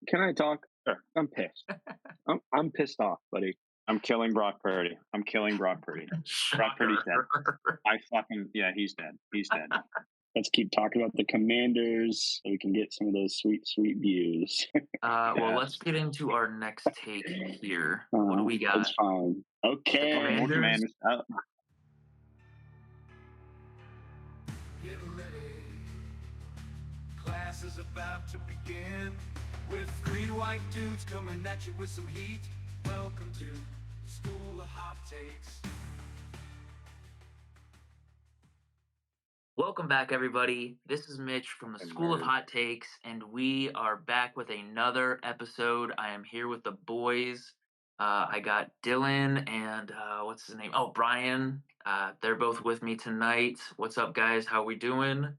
Can I talk? Sure. I'm pissed. I'm pissed off, buddy. I'm killing Brock Purdy. I'm killing Brock Purdy. Brock Purdy's Shocker. dead. Yeah, he's dead. He's dead. Let's keep talking about the Commanders so we can get some of those sweet, sweet views. Well, Yeah. let's get into our next take here. What do we It's got? fine. Okay. More Commanders? Commanders. Oh, Get ready. Class is about to begin with three white dudes coming at you with some heat. Welcome to the School of Hot Takes. Welcome back, everybody. This is Mitch from the School of Hot Takes, and we are back with another episode. I am here with the boys. I got Dylan and what's his name? Oh, Brian. They're both with me tonight. What's up, guys? How we doing?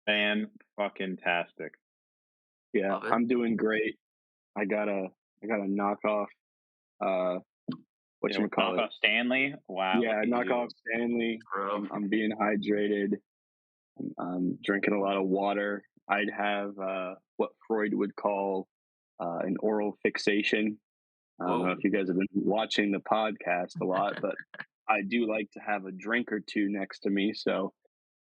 Fan-fucking-tastic. Yeah, Love it. I'm doing great. I got a knockoff. What you call Knockoff it? Stanley. Wow. Yeah, look at knockoff you. Stanley. Bro. I'm being hydrated. I'm drinking a lot of water. I'd have what Freud would call an oral fixation. I don't know Whoa. if you guys have been watching the podcast a lot, but I do like to have a drink or two next to me. So,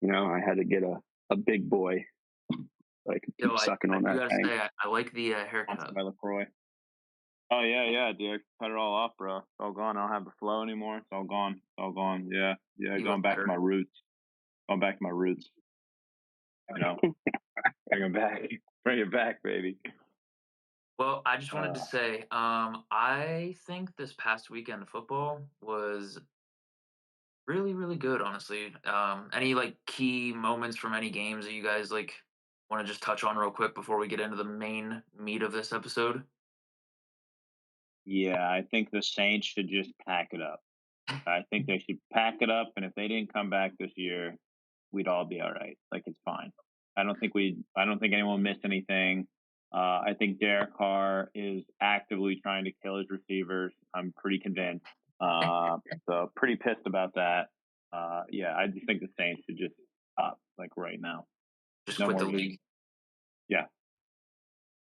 I had to get a big boy so I could keep Yo, sucking I on do that gotta thing. say, I like the haircut. Sponsored by LaCroix. Oh, yeah, dude. Cut it all off, bro. It's all gone. I don't have the flow anymore. It's all gone. Yeah. You Going look back better. to my roots. Bring it back. Bring it back, baby. Well, I just wanted to say, I think this past weekend of football was really, really good, honestly. Any key moments from any games that you guys want to just touch on real quick before we get into the main meat of this episode? Yeah, I think the Saints should just pack it up. I think they should pack it up, and if they didn't come back this year, we'd all be all right. It's fine. I don't think anyone missed anything. I think Derek Carr is actively trying to kill his receivers. I'm pretty convinced. So pretty pissed about that. Yeah, I just think the Saints should just stop right now. Just No quit the more league.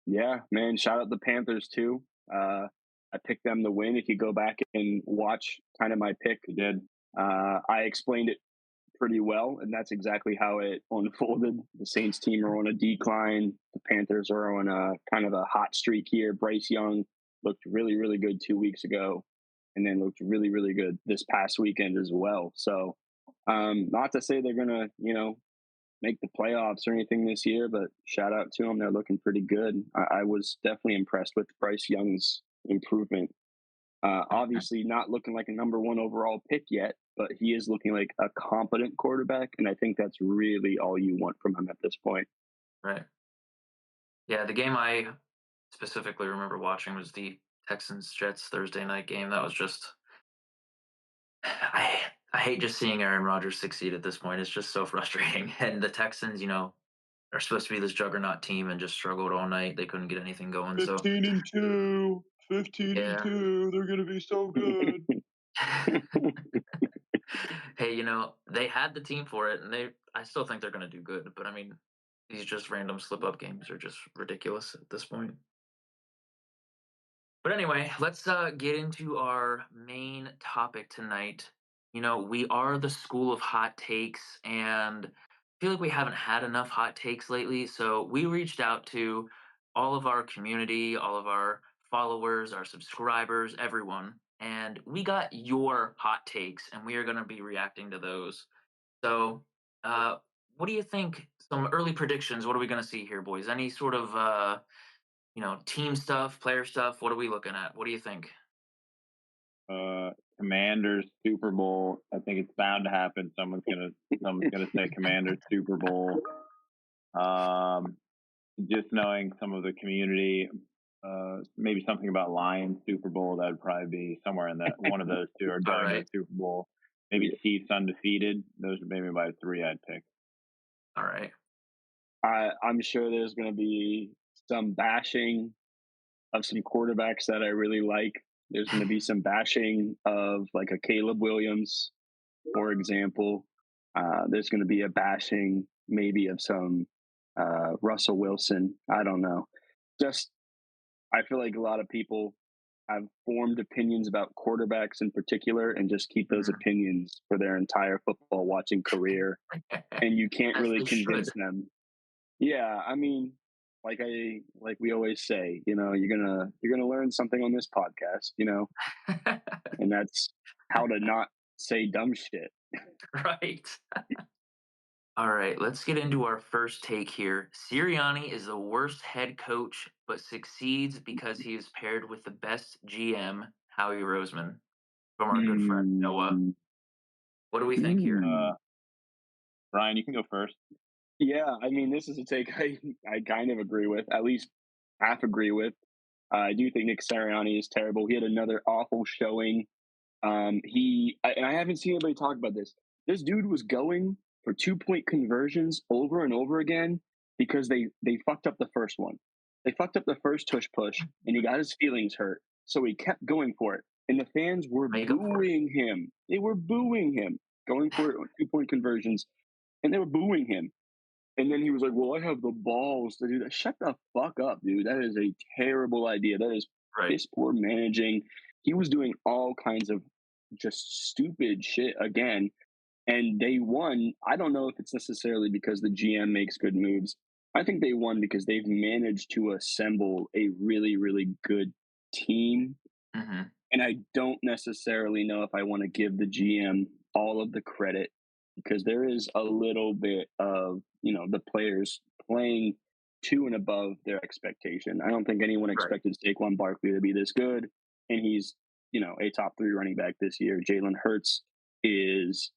Yeah, man. Shout out the Panthers too. I picked them to win. If you go back and watch kind of my pick, You did. I explained it pretty well, and that's exactly how it unfolded. The Saints team are on a decline. The Panthers are on a kind of a hot streak here. Bryce Young looked really, really good 2 weeks ago, and then looked really, really good this past weekend as well. So, not to say they're gonna, make the playoffs or anything this year, but shout out to them. They're looking pretty good. I was definitely impressed with Bryce Young's improvement. Obviously, not looking like a number one overall pick yet, but he is looking like a competent quarterback, and I think that's really all you want from him at this point. Right. Yeah, the game I specifically remember watching was the Texans-Jets Thursday night game. That was just I hate just seeing Aaron Rodgers succeed at this point. It's just so frustrating. And the Texans, are supposed to be this juggernaut team and just struggled all night. They couldn't get anything going. So 15-2. 15-2. Yeah. They're gonna be so good. hey, they had the team for it, and I still think they're going to do good. But I mean, these just random slip-up games are just ridiculous at this point. But anyway, let's get into our main topic tonight. We are the School of Hot Takes, and I feel like we haven't had enough hot takes lately. So we reached out to all of our community, all of our followers, our subscribers, everyone, and we got your hot takes, and we are going to be reacting to those. So, what do you think? Some early predictions. What are we going to see here, boys? Any sort of team stuff, player stuff? What are we looking at? What do you think? Commanders Super Bowl. I think it's bound to happen. Someone's gonna say Commanders Super Bowl. Just knowing some of the community, maybe something about Lions Super Bowl. That would probably be somewhere in that one of those two are going to the Super Bowl. Maybe Chiefs undefeated. Those are maybe my three I'd pick. All right. I'm sure there's going to be some bashing of some quarterbacks that I really like. There's going to be some bashing of like a Caleb Williams, for example. There's going to be a bashing maybe of some Russell Wilson. I don't know. just I feel like a lot of people have formed opinions about quarterbacks in particular and just keep those Mhm. opinions for their entire football watching career, and you can't As really they should. convince them. Yeah, I mean, like we always say, you're gonna learn something on this podcast, and that's how to not say dumb shit. Right. All right, let's get into our first take here. Sirianni is the worst head coach, but succeeds because he is paired with the best GM, Howie Roseman, from our good friend Noah. Mm, What do we think here? mm. Ryan, you can go first. Yeah, I mean, this is a take I kind of agree with, at least half agree with. I do think Nick Sirianni is terrible. He had another awful showing. And I haven't seen anybody talk about this. This dude was going for 2 point conversions over and over again because they fucked up the first one. They fucked up the first tush push, and he got his feelings hurt. So he kept going for it, and the fans were Make up for it. booing him. They were booing him, going for it on 2 point conversions, and they were booing him. And then he was like, "Well, I have the balls to do that." Shut the fuck up, dude. That is a terrible idea. That is Right. piss poor managing. He was doing all kinds of just stupid shit again, and they won. I don't know if it's necessarily because the GM makes good moves. I think they won because they've managed to assemble a really, really good team, Hmm. and I don't necessarily know if I want to give the GM all of the credit because there is a little bit of, the players playing to and above their expectation. I don't think anyone Right. expected Saquon Barkley to be this good, and he's, a top three running back this year. Jalen Hurts is,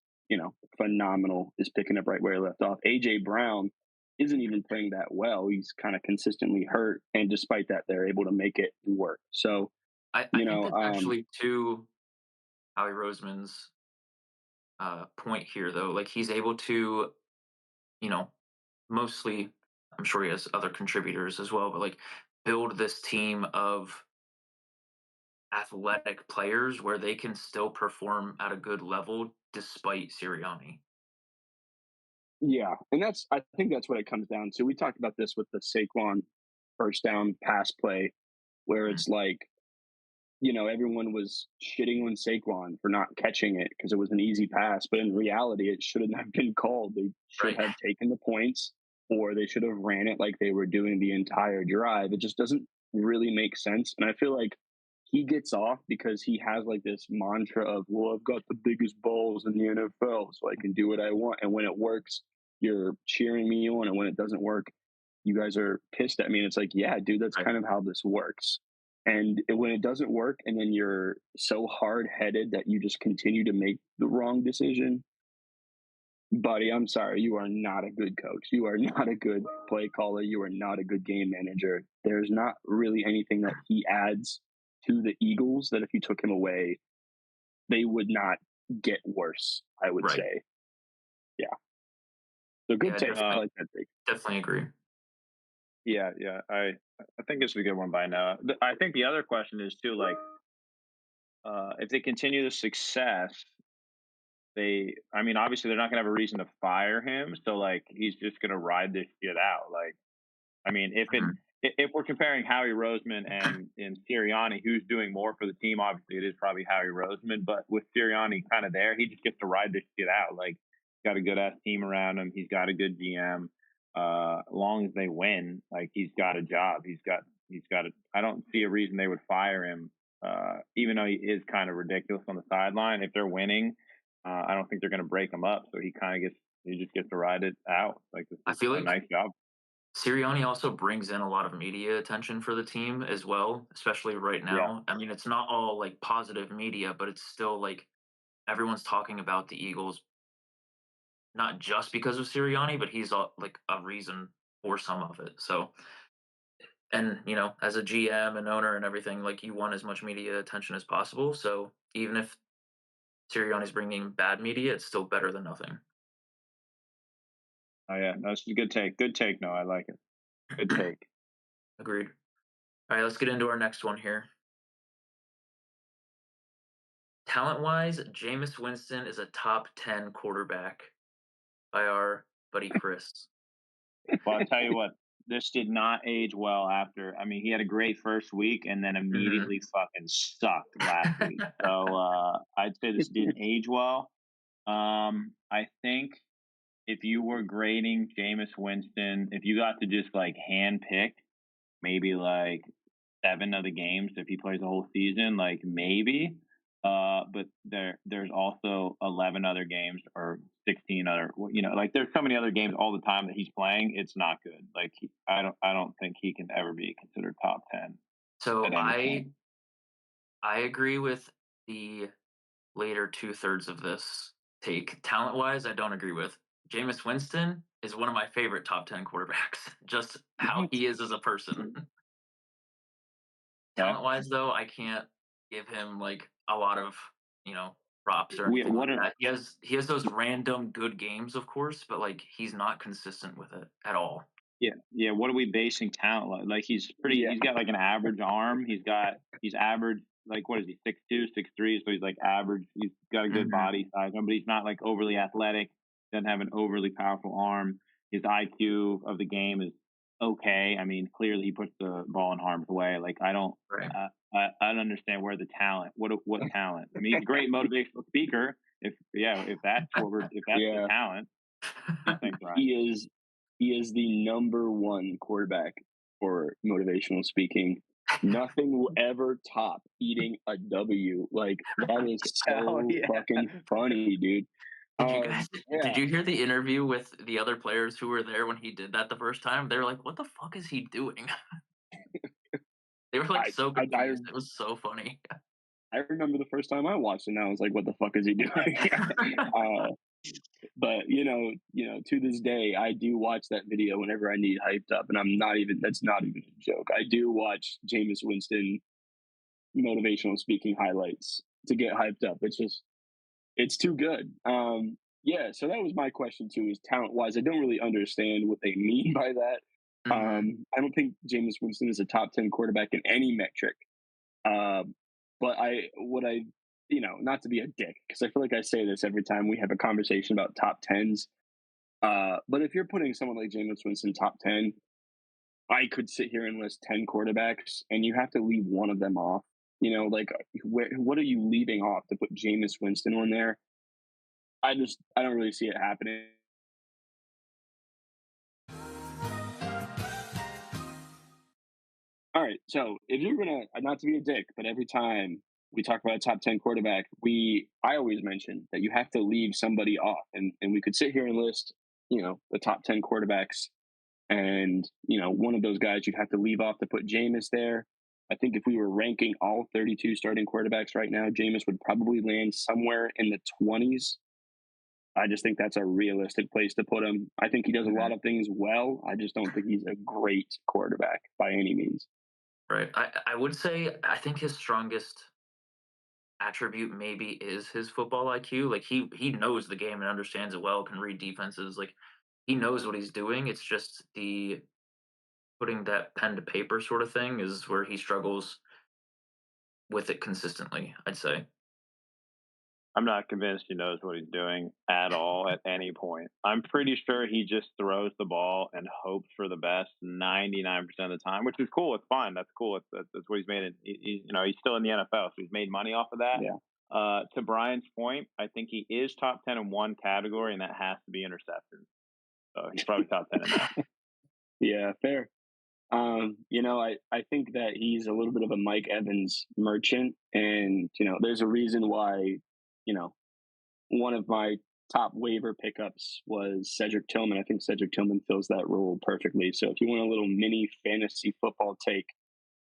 phenomenal, is picking up right where he left off. AJ Brown isn't even playing that well. He's kind of consistently hurt, and despite that, they're able to make it work. So, I you think know, that's actually to Howie Roseman's point here, though. Like he's able to, you know, mostly, I'm sure he has other contributors as well, but like build this team of athletic players where they can still perform at a good level despite Sirianni. yeah, and I think that's what it comes down to. We talked about this with the Saquon first down pass play, where Mhm. it's like, everyone was shitting on Saquon for not catching it because it was an easy pass, but in reality, it shouldn't have been called. They should Right. have taken the points, or they should have ran it like they were doing the entire drive. It just doesn't really make sense, and I feel like he gets off because he has like this mantra of, "Well, I've got the biggest balls in the NFL, so I can do what I want." And when it works, you're cheering me on, and when it doesn't work, you guys are pissed at me. And it's like, yeah, dude, that's Right. kind of how this works. And when it doesn't work, and then you're so hard headed that you just continue to make the wrong decision, buddy, I'm sorry, you are not a good coach. You are not a good play caller. You are not a good game manager. There's not really anything that he adds to the Eagles that if you took him away, they would not get worse, I would Right. say. Yeah. So good Yeah, take. I Uh, like that take. definitely agree. yeah. I think it's a good one by now. I think the other question is too, like, if they continue the success, I mean, obviously they're not gonna have a reason to fire him, so like he's just gonna ride this shit out. Like, I mean, Mhm. if we're comparing Howie Roseman and Sirianni, who's doing more for the team? Obviously, it is probably Howie Roseman, but with Sirianni kind of there, he just gets to ride this shit out. Like, he's got a good ass team around him. He's got a good GM. As long as they win, like he's got a job. He's got a. I don't see a reason they would fire him, even though he is kind of ridiculous on the sideline. If they're winning, I don't think they're going to break him up. So he just gets to ride it out. Like this I is feel a like nice job. Sirianni also brings in a lot of media attention for the team as well, especially right Yeah. now. I mean, it's not all like positive media, but it's still like everyone's talking about the Eagles not just because of Sirianni, but he's like a reason for some of it. So, and as a GM and owner and everything, like you want as much media attention as possible. So even if Sirianni's bringing bad media, it's still better than nothing. Oh yeah, no, it's a good take. Good take. No, I like it. Good take. Agreed. All right, let's get into our next one here. Talent wise, Jameis Winston is a top 10 quarterback by our buddy Chris. Well, I'll tell you what. this did not age well after. I mean, he had a great first week and then Mhm. immediately fucking sucked last week. So I'd say this didn't age well. I think if you were grading Jameis Winston, if you got to just like hand pick maybe like 7 of the games if he plays the whole season, like maybe. But there's also 11 other games or 16 other, like there's so many other games all the time that he's playing. It's not good. Like I don't think he can ever be considered top 10 So at any point. I agree with the later 2/3 of this take. Talent-wise, I don't agree with. Jameis Winston is one of my favorite top 10 quarterbacks, just how What? he is as a person. Okay. Talent-wise, though, I can't give him, like, a lot of, you know, props or We anything what like are that. He has those random good games, of course, but, like, he's not consistent with it at all. Yeah, yeah. What are we basing talent like? Like he's pretty. Yeah. He's got like an average arm. He's average. Like what is he? 6'2", 6'3". So he's like average. He's got a good Mhm. body size, but he's not like overly athletic. Doesn't have an overly powerful arm. His IQ of the game is okay. I mean, clearly he puts the ball in harm's way. Like I don't. Right. I don't understand where the talent. What talent? I mean, he's a great motivational speaker. If that's the Yeah. talent, you think right? He is the number one quarterback for motivational speaking. Nothing will ever top eating a W. Like that is Hell so yeah. fucking funny, dude. Did you guys did Yeah, you hear the interview with the other players who were there when he did that the first time? They were like, "What the fuck is he doing?" They were, like, I, so I I confused. It was so funny. I remember the first time I watched it, and I was like, "What the fuck is he doing?" uh, but to this day, I do watch that video whenever I need hyped up, and I'm not even. That's not even a joke. I do watch Jameis Winston motivational speaking highlights to get hyped up. It's too good. Yeah, so that was my question too. Is talent wise, I don't really understand what they mean by that. Mhm. I don't think Jameis Winston is a top 10 quarterback in any metric. Um, but not to be a dick, because I feel like I say this every time we have a conversation about top tens. But if you're putting someone like Jameis Winston top 10, I could sit here and list 10 quarterbacks, and you have to leave one of them off. Like what are you leaving off to put Jameis Winston on there? I don't really see it happening. All right, so if you're gonna not to be a dick, but every time we talk about a top 10 quarterback, I always mention that you have to leave somebody off, and we could sit here and list the top 10 quarterbacks, and one of those guys you'd have to leave off to put Jameis there. I think if we were ranking all 32 starting quarterbacks right now, Jameis would probably land somewhere in the 20s. I just think that's a realistic place to put him. I think he does a Mhm. lot of things well. I just don't think he's a great quarterback by any means. Right. I would say I think his strongest attribute maybe is his football IQ. Like he knows the game and understands it well, can read defenses. Like he knows what he's doing. It's just the putting that pen to paper sort of thing is where he struggles with it consistently, I'd say. I'm not convinced he knows what he's doing at all at any point. I'm pretty sure he just throws the ball and hopes for the best 99% of the time, which is cool. It's fine. That's cool. That's what he's made. He's still in the NFL, so he's made money off of that. Yeah. To Brian's point, I think he is top 10 in one category, and that has to be interceptions. So he's probably top 10 in that. Yeah, fair. I think that he's a little bit of a Mike Evans merchant, and there's a reason why, you know, one of my top waiver pickups was Cedric Tillman. I think Cedric Tillman fills that role perfectly. So if you want a little mini fantasy football take,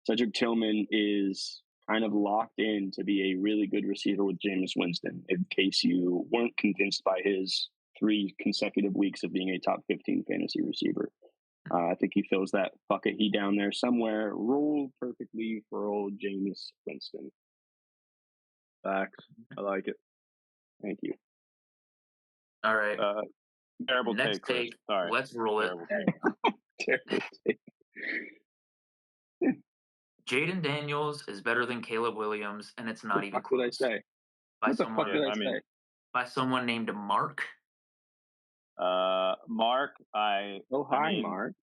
Cedric Tillman is kind of locked in to be a really good receiver with Jameis Winston. In case you weren't convinced by his 3 consecutive weeks of being a top 15 fantasy receiver. I think he fills that bucket. He down there somewhere, rolled perfectly for old Jameis Winston. Facts. I like it. Thank you. All right. Uh, Terrible Next take, Chris. take. Sorry. Let's roll it. Terrible take. Terrible take. Jaden Daniels is better than Caleb Williams, and it's The not even fuck did I close. say? By What the fuck someone did Yeah, I I mean, say? by someone named Mark. Mark, Oh, I hi, mean, Mark.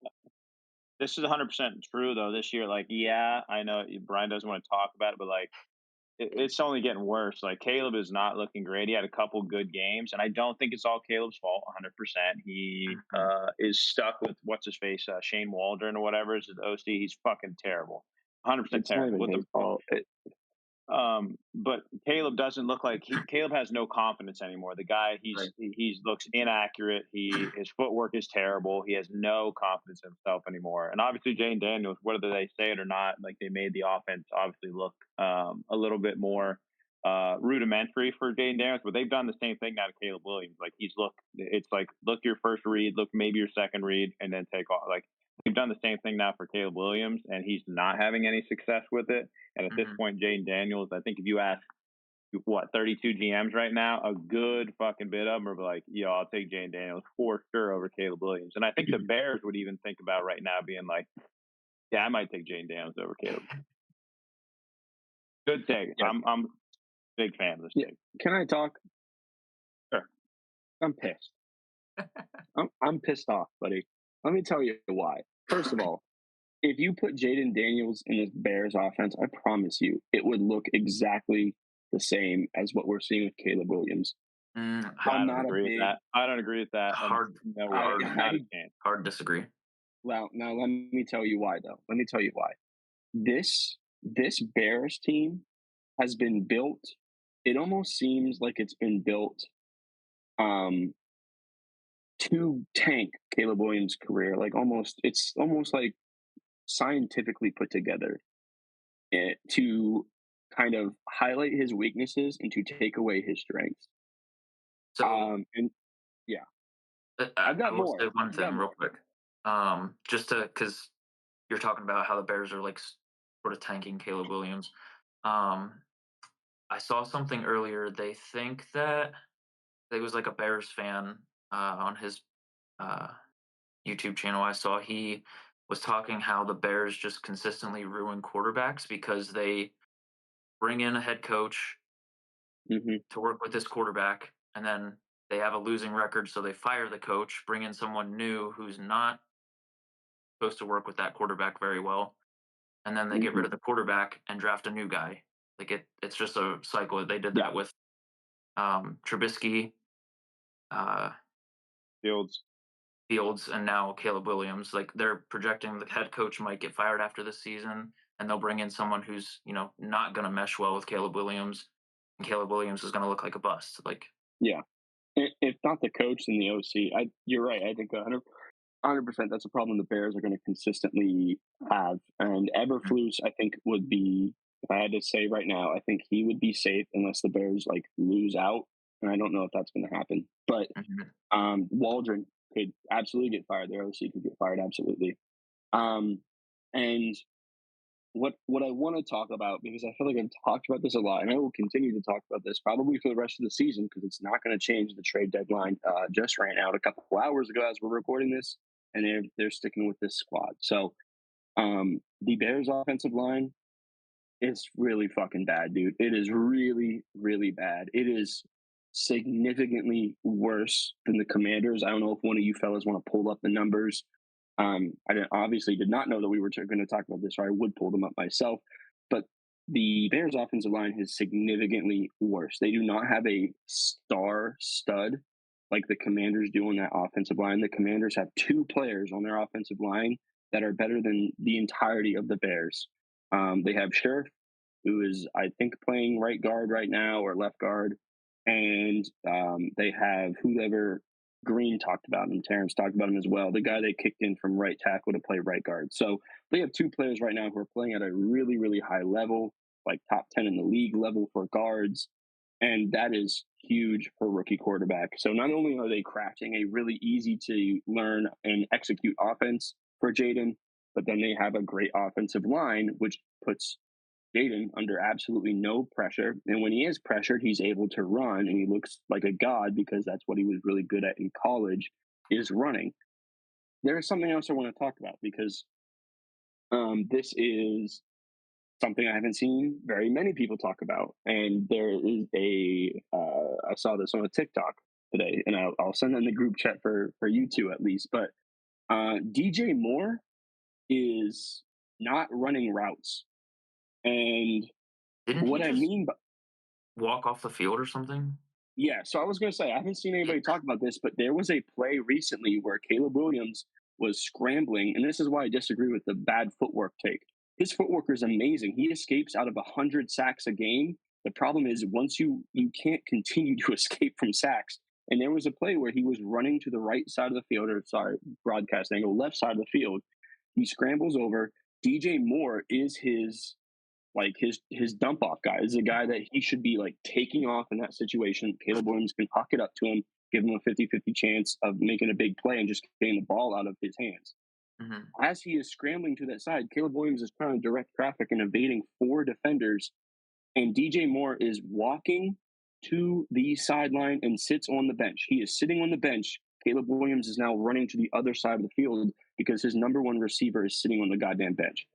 This is 100% true though. This year, like, yeah, I know Brian doesn't want to talk about it, but like, it's only getting worse. Like Caleb is not looking great. He had a couple good games, and I don't think it's all Caleb's fault. 100%. He Mhm. is stuck with what's his face, Shane Waldron or whatever is his OC. He's fucking terrible. 100% It's not terrible. even With his the fault. but Caleb doesn't look like Caleb has no confidence anymore. The guy Right. he's looks inaccurate. His footwork is terrible. He has no confidence in himself anymore. And obviously Jane Daniels, whether they say it or not, like they made the offense obviously look a little bit more rudimentary for Jane Daniels, but they've done the same thing now to Caleb Williams. Like it's like look your first read, look maybe your second read, and then take off. Like they've done the same thing now for Caleb Williams, and he's not having any success with it. And at this Mhm. point, Jaden Daniels, I think if you ask what 32 GMs right now, a good fucking bit of them are like, yo, I'll take Jaden Daniels for sure over Caleb Williams. And I think the Bears would even think about right now being like, yeah, I might take Jaden Daniels over Caleb. Good take. Yeah. I'm a big fan of this Yeah. take. Can I talk? Sure. I'm pissed. I'm pissed off, buddy. Let me tell you why. First of all, if you put Jaden Daniels in this Bears offense, I promise you, it would look exactly the same as what we're seeing with Caleb Williams. Mm, I I'm don't not a agree with big. that. I don't agree with that. hard, No way. hard, Not a chance. hard disagree. Well, now let me tell you why, though. Let me tell you why. This Bears team has been built. It almost seems like it's been built um, to tank Caleb Williams' career. It's almost like scientifically put together to kind of highlight his weaknesses and to take away his strengths. So And yeah, I, I've I got will more. say one I've got thing real more. quick. Just to because you're talking about how the Bears are like sort of tanking Caleb Williams. Um, I saw something earlier. They think that it was like a Bears fan on his uh, YouTube channel. I saw he was talking how the Bears just consistently ruin quarterbacks because they bring in a head coach Hmm. to work with this quarterback, and then they have a losing record, so they fire the coach, bring in someone new who's not supposed to work with that quarterback very well, and then they get Hmm. rid of the quarterback and draft a new guy. Like it's just a cycle. They did Yeah, that with Trubisky, uh, Fields. Fields, and now Caleb Williams. Like they're projecting the head coach might get fired after this season, and they'll bring in someone who's not going to mesh well with Caleb Williams, and Caleb Williams is going to look like a bust. Like yeah. If not the coach, then the OC. You're right. I think 100%. That's a problem the Bears are going to consistently have. And Eberflus, I think, would be. If I had to say right now, I think he would be safe unless the Bears like lose out. And I don't know if that's going to happen. But Mhm. Waldron could absolutely get fired. Their OC could get fired absolutely. Um, and what I want to talk about, because I feel like I've talked about this a lot, and I will continue to talk about this probably for the rest of the season because it's not going to change. The trade deadline just ran out a couple of hours ago as we're recording this, and they're sticking with this squad. So the Bears' offensive line is really fucking bad, dude. It is really, really bad. It is significantly worse than the Commanders. I don't know if one of you fellas want to pull up the numbers. Obviously did not know that we were going to talk about this, or I would pull them up myself. But the Bears' offensive line is significantly worse. They do not have a star stud like the Commanders do on that offensive line. The Commanders have two players on their offensive line that are better than the entirety of the Bears. They have Sheriff, who is, I think, playing right guard right now or left guard. And they have whoever Green talked about him, Terrence talked about him as well, the guy they kicked in from right tackle to play right guard. So they have two players right now who are playing at a really, really high level, like top 10 in the league level for guards. And that is huge for rookie quarterback. So not only are they crafting a really easy to learn and execute offense for Jaden, but then they have a great offensive line, which puts Jaden under absolutely no pressure. And when he is pressured, he's able to run and he looks like a god because that's what he was really good at in college is running. There's something else I want to talk about because this is something I haven't seen very many people talk about. And there is I saw this on a TikTok today, and I'll send that in the group chat for you two at least. But DJ Moore is not running routes. And Didn't he what I just mean by walk off the field or something? yeah, so I was going to say, I haven't seen anybody talk about this, but there was a play recently where Caleb Williams was scrambling, and this is why I disagree with the bad footwork take. His footwork is amazing. He escapes out of 100 sacks a game. The problem is once you can't continue to escape from sacks. And there was a play where he was running to the right side of the field, or sorry, broadcast angle, left side of the field. He scrambles over. DJ Moore is his dump off guy. Is a guy that he should be like taking off in that situation. Caleb Williams can huck it up to him, give him a 50-50 chance of making a big play and just getting the ball out of his hands. Mhm. As he is scrambling to that side, Caleb Williams is trying to direct traffic and evading 4 defenders, and DJ Moore is walking to the sideline and sits on the bench. He is sitting on the bench. Caleb Williams is now running to the other side of the field because his number one receiver is sitting on the goddamn bench.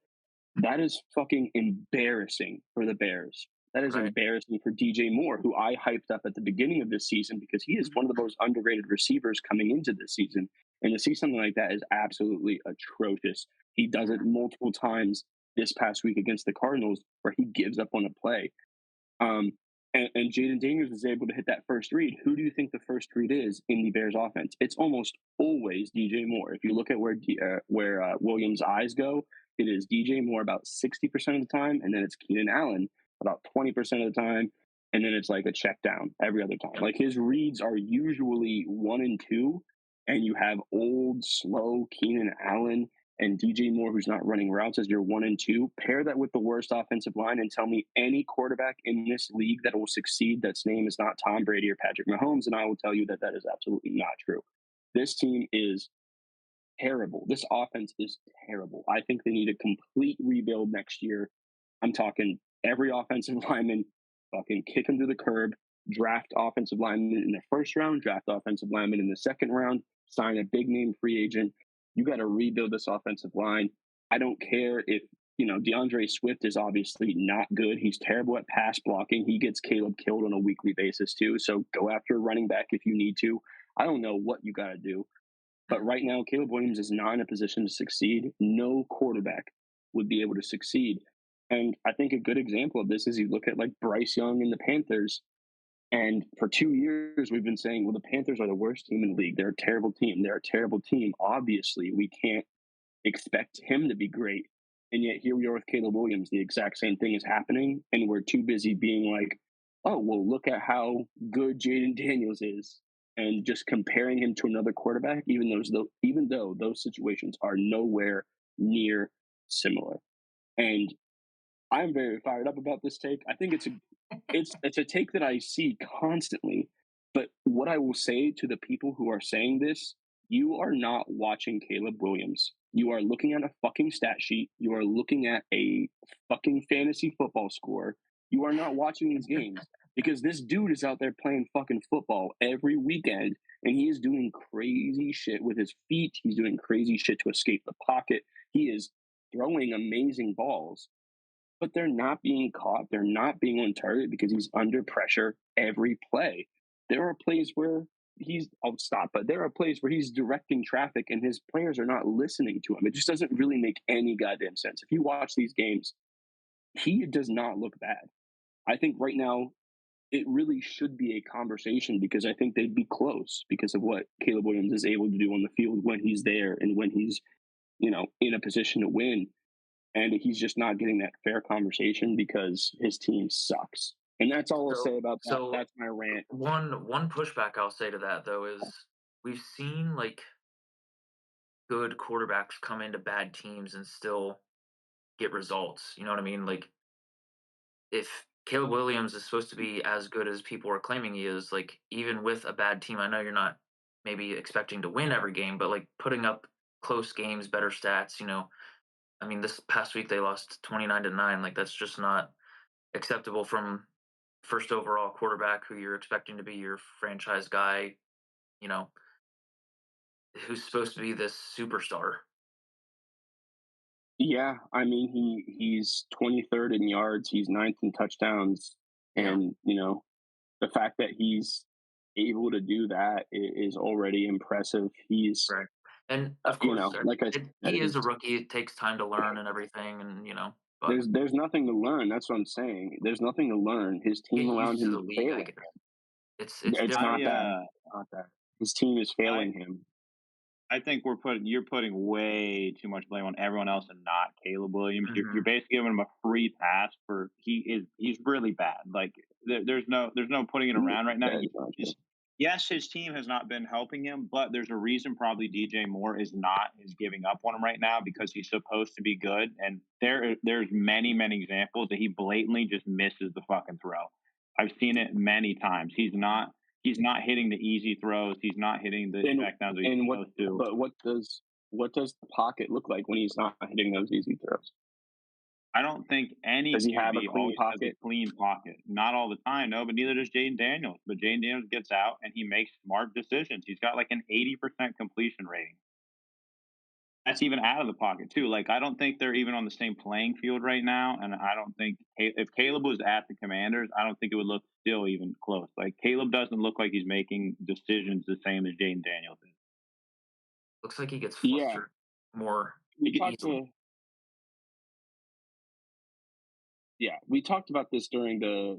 That is fucking embarrassing for the Bears. That is Right. embarrassing for DJ Moore, who I hyped up at the beginning of this season because he is one of the most underrated receivers coming into this season. And to see something like that is absolutely atrocious. He does it multiple times this past week against the Cardinals where he gives up on a play. Um, and Jaden Daniels was able to hit that first read. Who do you think the first read is in the Bears offense? It's almost always DJ Moore. If you look at where Williams' eyes go, it is DJ Moore about 60% of the time, and then it's Keenan Allen about 20% of the time, and then it's like a check down every other time. Like his reads are usually 1 and 2, and you have old, slow Keenan Allen and DJ Moore, who's not running routes, as your 1 and 2. Pair that with the worst offensive line and tell me any quarterback in this league that will succeed that's name is not Tom Brady or Patrick Mahomes, and I will tell you that that is absolutely not true. This team is terrible. This offense is terrible. I think they need a complete rebuild next year. I'm talking every offensive lineman, fucking kick them to the curb, draft offensive lineman in the first round, draft offensive lineman in the second round, sign a big name free agent. You got to rebuild this offensive line. I don't care if, DeAndre Swift is obviously not good. He's terrible at pass blocking. He gets Caleb killed on a weekly basis too. So go after a running back if you need to. I don't know what you got to do. But right now, Caleb Williams is not in a position to succeed. No quarterback would be able to succeed. And I think a good example of this is you look at like Bryce Young and the Panthers. And for 2 years, we've been saying, well, the Panthers are the worst team in the league. They're a terrible team. They're a terrible team. Obviously, we can't expect him to be great. And yet here we are with Caleb Williams. The exact same thing is happening. And we're too busy being like, oh, well, look at how good Jaden Daniels is. And just comparing him to another quarterback, even though those situations are nowhere near similar. And I'm very fired up about this take. I think it's a take that I see constantly. But what I will say to the people who are saying this, you are not watching Caleb Williams. You are looking at a fucking stat sheet. You are looking at a fucking fantasy football score. You are not watching these games because this dude is out there playing fucking football every weekend and he is doing crazy shit with his feet. He's doing crazy shit to escape the pocket. He is throwing amazing balls, but they're not being caught. They're not being on target because he's under pressure every play. There are plays where I'll stop, but there are plays where he's directing traffic and his players are not listening to him. It just doesn't really make any goddamn sense. If you watch these games, he does not look bad. I think right now it really should be a conversation because I think they'd be close because of what Caleb Williams is able to do on the field when he's there and when he's, in a position to win. And he's just not getting that fair conversation because his team sucks. And that's all I'll So say about that. so That's my rant. one pushback I'll say to that though is we've seen like good quarterbacks come into bad teams and still get results. You know what I mean? Like if Caleb Williams is supposed to be as good as people are claiming he is, like even with a bad team, I know you're not maybe expecting to win every game, but like putting up close games, better stats, I mean, this past week they lost 29-9. Like that's just not acceptable from first overall quarterback who you're expecting to be your franchise guy, you know, who's supposed to be this superstar. Yeah, I mean he's 23rd in yards, he's ninth in touchdowns, Yeah. and the fact that he's able to do that is already impressive. He's Right. And of You course, know, like I said, he is a rookie. It takes time to learn and everything, and but there's nothing to learn. That's what I'm saying. There's nothing to learn. His get team around used to him the is league, I failing. guess. It's It's different. not I that. It's not that. His team is I failing him. I think you're putting way too much blame on everyone else and not Caleb Williams. You're Mhm. basically giving him a free pass for he's really bad. Like there's no putting it around right now. That is not true. Yes, his team has not been helping him, but there's a reason probably DJ Moore is giving up on him right now because he's supposed to be good. And there's many examples that he blatantly just misses the fucking throw. I've seen it many times. He's not hitting the easy throws. He's not hitting the And checkdowns that he's and supposed to. but what does the pocket look like when he's not hitting those easy throws? I don't think any Does he have a QB clean always has a pocket? clean pocket. Not all the time, no, but neither does Jaden Daniels. But Jaden Daniels gets out and he makes smart decisions. He's got like an 80% completion rating. That's even out of the pocket too. Like I don't think they're even on the same playing field right now. And I don't think if Caleb was at the Commanders, I don't think it would look still even close. Like Caleb doesn't look like he's making decisions the same as Jaden Daniels is. Looks like he gets Yeah, flustered more we talked easily. to yeah, we talked about this during the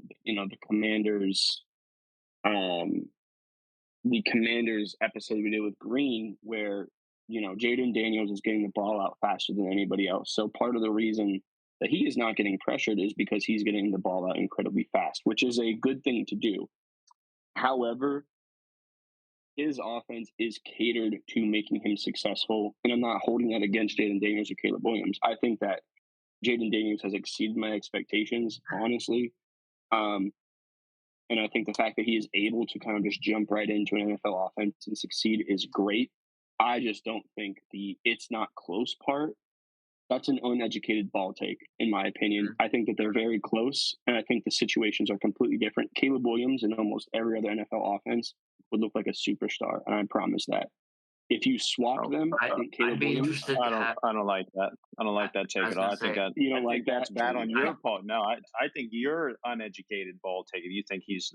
Commanders um the Commanders episode we did with Green, where Jaden Daniels is getting the ball out faster than anybody else. So part of the reason that he is not getting pressured is because he's getting the ball out incredibly fast, which is a good thing to do. However, his offense is catered to making him successful, and I'm not holding that against Jaden Daniels or Caleb Williams. I think that Jaden Daniels has exceeded my expectations, honestly. Um, And I think the fact that he is able to kind of just jump right into an NFL offense and succeed is great. I just don't think the "it's not close" part, that's an uneducated ball take, in my opinion. Mhm. I think that they're very close, and I think the situations are completely different. Caleb Williams in almost every other NFL offense would look like a superstar, and I promise that. If you swapped Oh, them, I I think I'd Caleb be Williams, interested I to don't have. I don't like that. I don't I, like that I take was at all. gonna say you I don't think like that? that's bad on I your part. No, I think you're uneducated ball take if you think he's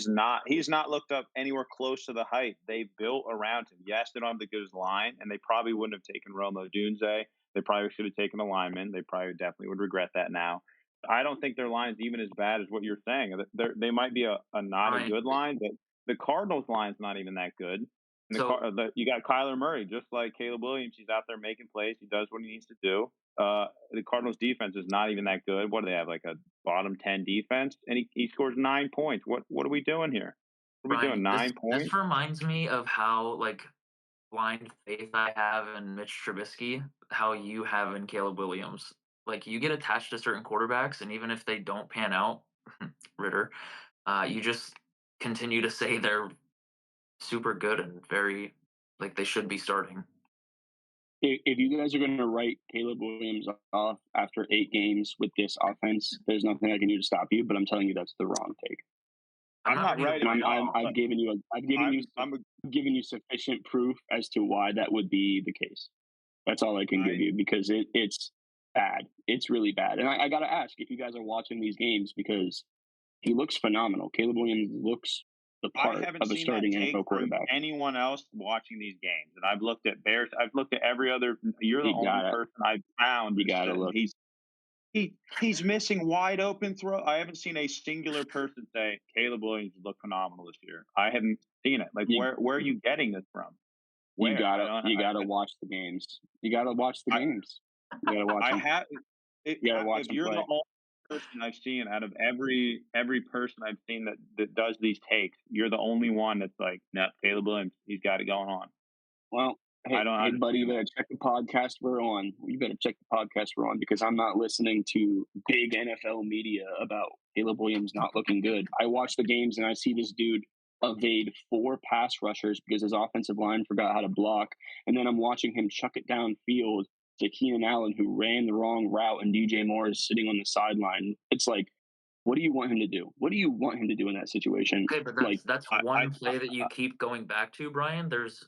not looked up anywhere close to the height they built around him. Yes, they don't have the good line, and they probably wouldn't have taken Romo Dunze. They probably should have taken a lineman. They probably definitely would regret that now. I don't think their line's even as bad as what you're saying. They might be a not a Brian. good line, but the Cardinals line's not even that good. And So you got Kyler Murray, just like Caleb Williams. He's out there making plays. He does what he needs to do. The Cardinals defense is not even that good. What do they have? Like a bottom 10 defense, and he scores 9 points. What are we doing here? What are we doing? Brian, this 9 points? reminds me of how blind faith I have in Mitch Trubisky, how you have in Caleb Williams. Like you get attached to certain quarterbacks, and even if they don't pan out, Ritter, you just continue to say they're super good and very like they should be starting. If you guys are going to write Caleb Williams off after 8 games with this offense, there's nothing I can do to stop you. But I'm telling you, that's the wrong take. I'm I'm not not ready to writing And him write I'm off. off. I've given you I'm I'm a, given you sufficient proof as to why that would be the case. That's all I can give I you because it's bad. It's really bad. And I got to ask if you guys are watching these games because he looks phenomenal. Caleb Williams looks the I part haven't of a seen that starting take NFL from quarterback. anyone else watching these games. And I've looked at Bears. I've looked at every other. You're the You only got to person I've found you that got to said look. he's missing wide open throw. I haven't seen a singular person say Caleb Williams looked phenomenal this year. I haven't seen it. Like You where are you getting this from? you Where? gotta you gotta watch the games. You gotta watch the I, games. You gotta watch I them. have. You gotta watch If them you're the play. only person I've seen out of every person I've seen that does these takes, you're the only one that's like, no, Caleb Williams, he's got it going on. Well, I don't hey, buddy, you understand. better check the podcast we're on. You better check the podcast we're on because I'm not listening to big NFL media about Caleb Williams not looking good. I watch the games and I see this dude evade 4 pass rushers because his offensive line forgot how to block, and then I'm watching him chuck it downfield to Keenan Allen, who ran the wrong route, and DJ Moore is sitting on the sideline. It's like, what do you want him to do? What do you want him to do in that situation? Okay, but Like that's I one play that you keep going back to, Brian. There's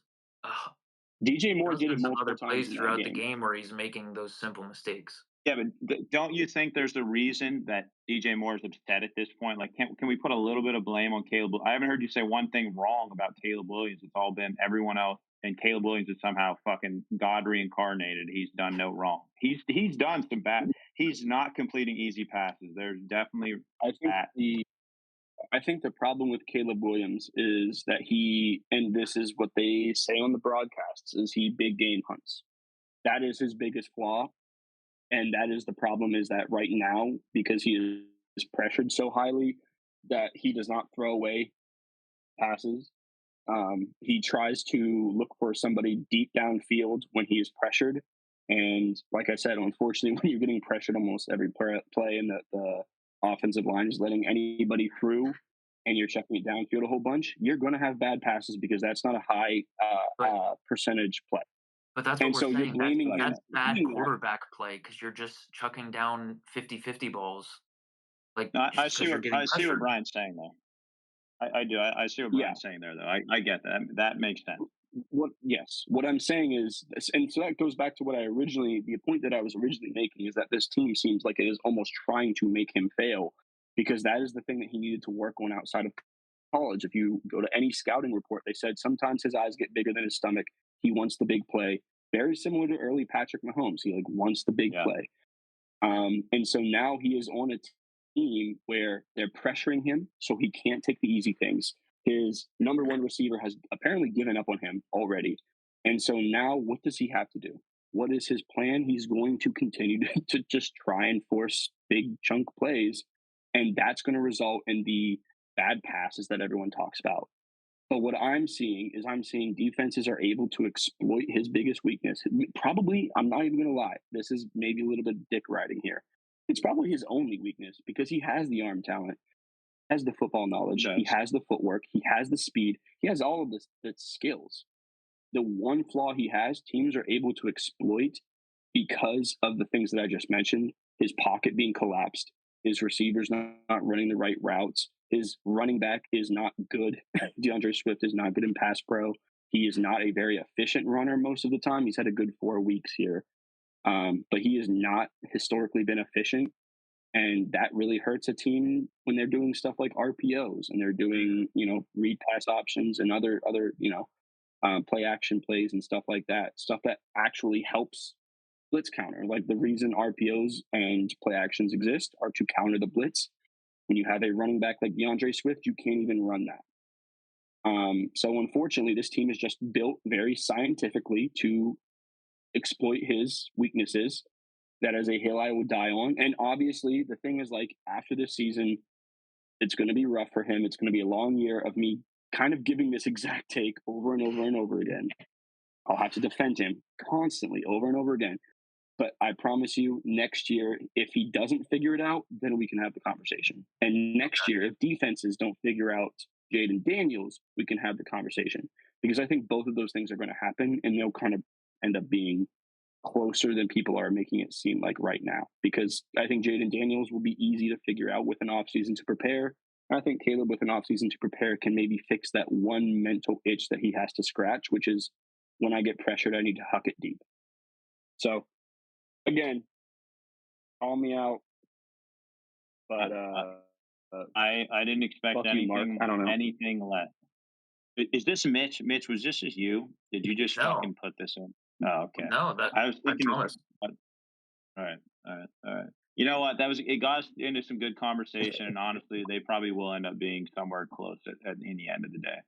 DJ Moore there's did been it some multiple other times plays in that throughout the game. game where he's making those simple mistakes. Yeah, but don't you think there's a reason that DJ Moore is upset at this point? Like, can we put a little bit of blame on Caleb? I haven't heard you say one thing wrong about Caleb Williams. It's all been everyone else and Caleb Williams is somehow fucking God reincarnated. He's done no wrong. He's done some bad. He's not completing easy passes. There's definitely I think that. I think the problem with Caleb Williams is that he, and this is what they say on the broadcasts, is he big game hunts. That is his biggest flaw, and that is the problem. Is that right now, because he is pressured so highly, that he does not throw away passes. He tries to look for somebody deep downfield when he is pressured. And like I said, unfortunately, when you're getting pressured almost every play and the offensive line is letting anybody through and you're checking it downfield a whole bunch, you're going to have bad passes because that's not a high percentage play. But that's what And we're so you're saying. blaming him That's for bad doing that. quarterback play because you're just chucking down 50-50 balls. Like, No, I just see because you're what getting pressured. Brian's saying though. I do. I see what Brian's saying there though. I get that. That makes sense. What I'm saying is, and so that goes back to what the point that I was originally making is that this team seems like it is almost trying to make him fail, because that is the thing that he needed to work on outside of college. If you go to any scouting report, they said sometimes his eyes get bigger than his stomach. He wants the big play. Very similar to early Patrick Mahomes. He wants the big play. And so now he is on a team where they're pressuring him, so he can't take the easy things. His number one receiver has apparently given up on him already. And so now what does he have to do? What is his plan? He's going to continue to just try and force big chunk plays. And that's going to result in the bad passes that everyone talks about. But what I'm seeing defenses are able to exploit his biggest weakness. Probably, I'm not even going to lie, this is maybe a little bit dick riding here. It's probably his only weakness because he has the arm talent, has the football knowledge, he has the footwork, he has the speed, he has all of the skills. The one flaw he has, teams are able to exploit because of the things that I just mentioned. His pocket being collapsed, his receivers not running the right routes, his running back is not good. DeAndre Swift is not good in pass pro. He is not a very efficient runner most of the time. He's had a good 4 weeks here, but he has not historically been efficient. And that really hurts a team when they're doing stuff like RPOs and they're doing, read pass options and other play action plays and stuff like that. Stuff that actually helps blitz counter. Like the reason RPOs and play actions exist are to counter the blitz. When you have a running back like DeAndre Swift, you can't even run that. So unfortunately, this team is just built very scientifically to exploit his weaknesses. That is a hill I would die on. And obviously, the thing is, like, after this season, it's going to be rough for him. It's going to be a long year of me kind of giving this exact take over and over and over again. I'll have to defend him constantly over and over again. But I promise you, next year, if he doesn't figure it out, then we can have the conversation. And next year, if defenses don't figure out Jaden Daniels, we can have the conversation. Because I think both of those things are going to happen, and they'll kind of end up being closer than people are making it seem like right now. Because I think Jaden Daniels will be easy to figure out with an offseason to prepare. And I think Caleb, with an offseason to prepare, can maybe fix that one mental itch that he has to scratch, which is when I get pressured, I need to huck it deep. So, again, call me out. But I didn't expect anything, I don't know. anything less. Is this Mitch? Mitch, was this just you? Did you just fucking put this in? Oh, okay. No, I was thinking. All right. You know what? It got us into some good conversation, and honestly, they probably will end up being somewhere close in the end of the day.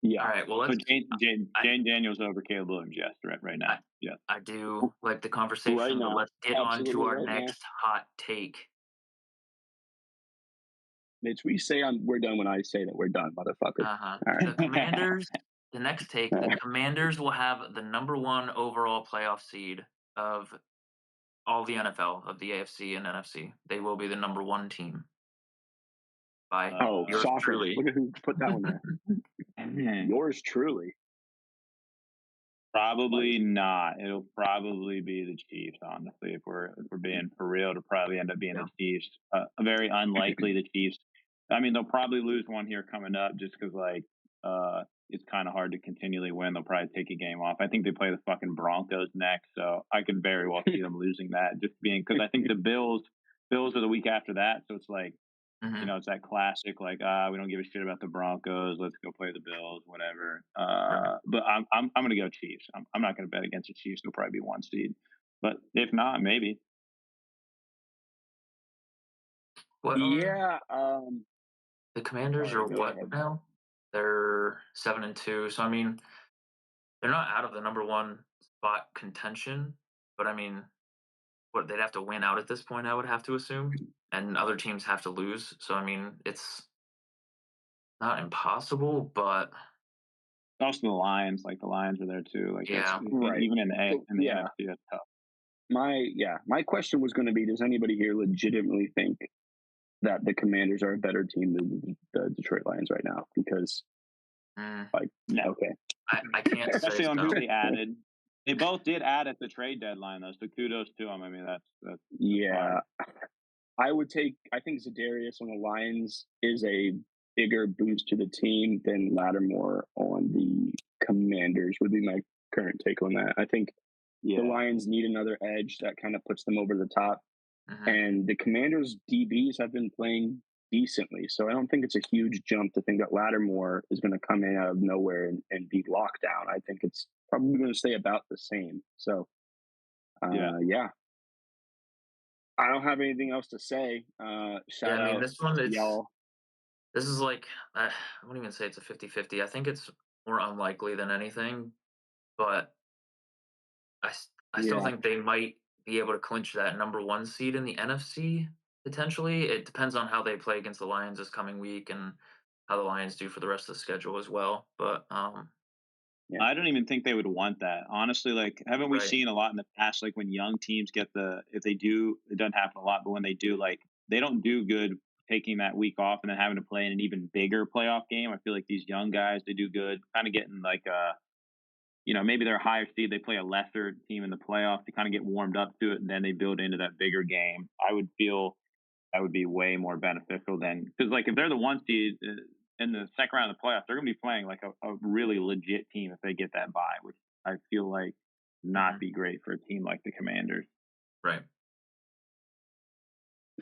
Yeah. All right. Well, let's. Jane Daniels over Caleb Williams. Yes, right now. Yeah. I do like the conversation, right now. But let's get on to our next hot take. Mitch, we say we're done when I say that we're done, motherfucker. All right. The Commanders. The next take. The Commanders will have the number 1 overall playoff seed of all the NFL, of the AFC and NFC. They will be the number 1 team. By yours truly. Look at who put that one there. Yours truly. Probably not. It'll probably be the Chiefs, honestly. If we're being for real, it'll probably end up being the Chiefs. Very unlikely the Chiefs. I mean, they'll probably lose one here coming up just because, it's kind of hard to continually win. They'll probably take a game off. I think they play the fucking Broncos next, so I could very well see them losing that. Just being because I think the Bills are the week after that, so it's like Hmm. It's that classic like, we don't give a shit about the Broncos. Let's go play the Bills, whatever. Right. But I'm gonna go Chiefs. I'm not gonna bet against the Chiefs. They'll probably be one seed. But if not, maybe. What are Yeah. the Commanders Sorry. are Go what ahead. now? They're 7-2. So I mean, they're not out of the number one spot contention, but I mean, what they'd have to win out at this point, I would have to assume, and other teams have to lose. So I mean, it's not impossible, but Also the Lions, like the Lions are there too. Like that's yeah. Right. even in So, in the yeah. NFC, that's tough. My question was going to be: does anybody here legitimately think that the Commanders are a better team than the Detroit Lions right now? Because, Mm, like, No, okay, I can't say especially on who so. they added. They both did add at the trade deadline though, so kudos to them. I mean, that's yeah, fire. I think Zadarius on the Lions is a bigger boost to the team than Lattimore on the Commanders. Would be my current take on that. I think the Yeah, Lions need another edge that kind of puts them over the top. Hmm. And the Commanders' DBs have been playing decently. So I don't think it's a huge jump to think that Lattimore is going to come in out of nowhere and be locked down. I think it's probably going to stay about the same. So, yeah. yeah, I don't have anything else to say. Yeah, Shout I mean, out this one, to y'all. this is like, I wouldn't even say it's a 50-50. I think it's more unlikely than anything, but I still Yeah. think they might be able to clinch that number one seed in the NFC potentially. It depends on how they play against the Lions this coming week and how the Lions do for the rest of the schedule as well. But Yeah. I don't even think they would want that. Honestly, like haven't we right. seen a lot in the past, like when young teams get if they do, it doesn't happen a lot, but when they do, like they don't do good taking that week off and then having to play in an even bigger playoff game. I feel like these young guys, they do good, kind of getting like maybe they're a higher seed, they play a lesser team in the playoffs to kind of get warmed up to it, and then they build into that bigger game. I would feel that would be way more beneficial than because like if they're the one seed in the second round of the playoffs, they're going to be playing like a really legit team if they get that bye, which I feel like not Hmm. be great for a team like the Commanders. Right.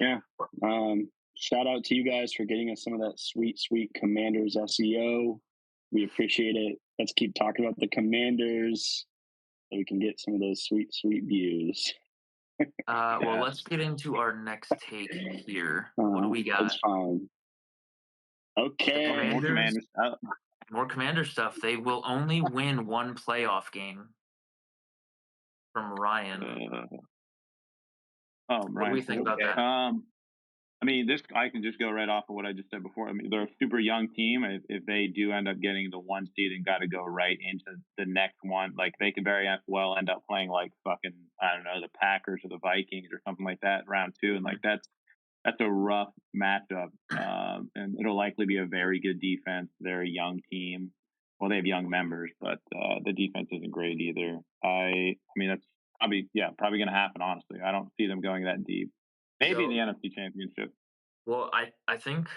Yeah. Shout out to you guys for getting us some of that sweet, sweet Commanders SEO. We appreciate it. Let's keep talking about the Commanders so we can get some of those sweet, sweet views. Well, Yeah, let's get into our next take here. What do we It's got? fine. The oh, more Okay. Commanders, Commanders. more Commander stuff. They will only win one playoff game from Ryan. Uh, oh, What do we Ryan think Poole. about Okay. that? I mean, this I can just go right off of what I just said before. I mean, they're a super young team. If they do end up getting the one seed and got to go right into the next one, like they could very well end up playing like fucking I don't know the Packers or the Vikings or something like that round two, and like Mhm. that's a rough matchup. And it'll likely be a very good defense. They're a young team. Well, they have young members, but the defense isn't great either. I mean, that's probably going to happen. Honestly, I don't see them going that deep. Maybe in the So, NFC Championship. well, I think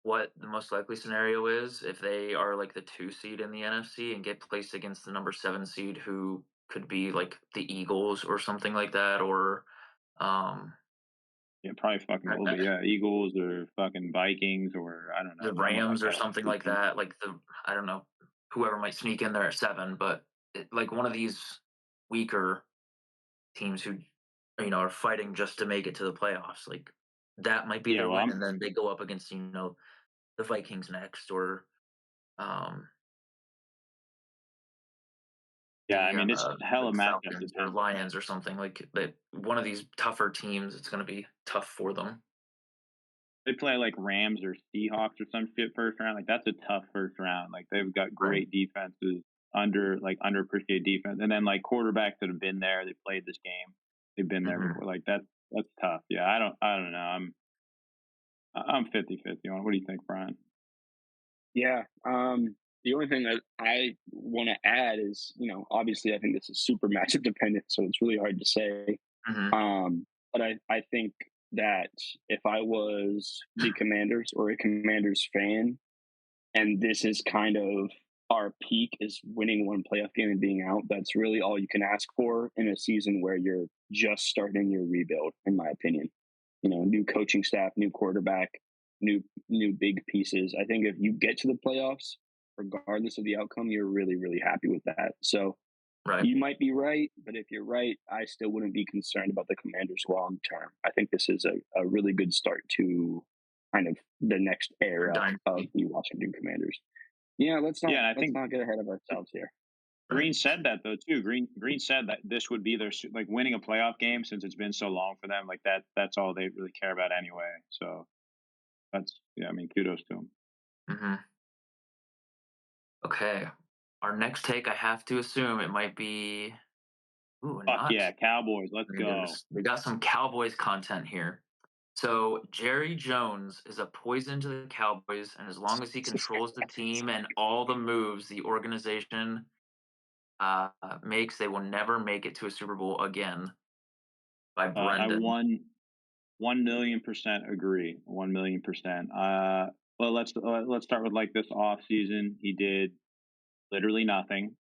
what the most likely scenario is if they are like the 2 seed in the NFC and get placed against the number 7 seed who could be like the Eagles or something like that, or um Yeah, probably fucking I- will be. I- Yeah, Eagles or fucking Vikings or I don't know, the someone like Rams or that. something like that, like the I don't know, whoever might sneak in there at 7, but like one of these weaker teams who are fighting just to make it to the playoffs, like that might be Yeah, their well, win, and then they go up against the Vikings next, or um I mean, it's hella the matchup Falcons or dependent. Lions or something like that. One of these tougher teams, it's going to be tough for them. They play like Rams or Seahawks or some shit first round. Like that's a tough first round. Like they've got Right. great defenses, underappreciated defense, and then like quarterbacks that have been there. They played this game. They've been there Hmm. before. Like that's tough. Yeah, I don't know. I'm 50-50 on. It. What do you think, Brian? Yeah. The only thing that I want to add is, obviously I think this is super matchup dependent, so it's really hard to say. Hmm. But I think that if I was the Commanders or a Commanders fan, and this is kind of our peak is winning one playoff game and being out, that's really all you can ask for in a season where you're just starting your rebuild, in my opinion. new coaching staff, new quarterback, new big pieces. I think if you get to the playoffs, regardless of the outcome, you're really really happy with that. So Right. you might be right, but if you're right, I still wouldn't be concerned about the Commanders long term. I think this is a really good start to kind of the next era of Dynasty. the Washington Commanders. Yeah, Yeah, and I let's think not get ahead of ourselves here. Right. Green said that though too. Green said that this would be their like winning a playoff game since it's been so long for them. Like that's all they really care about anyway. So that's yeah. I mean, kudos to them. Hmm. Okay. Our next take, I have to assume it might be. Ooh, Fuck not yeah, Cowboys, let's go. Commanders. We got some Cowboys content here. So Jerry Jones is a poison to the Cowboys, and as long as he controls the team and all the moves the organization makes, they will never make it to a Super Bowl again. By I Brendan. 1,000,000% agree. 1,000,000%. Well, let's start with like this off season. He did literally nothing.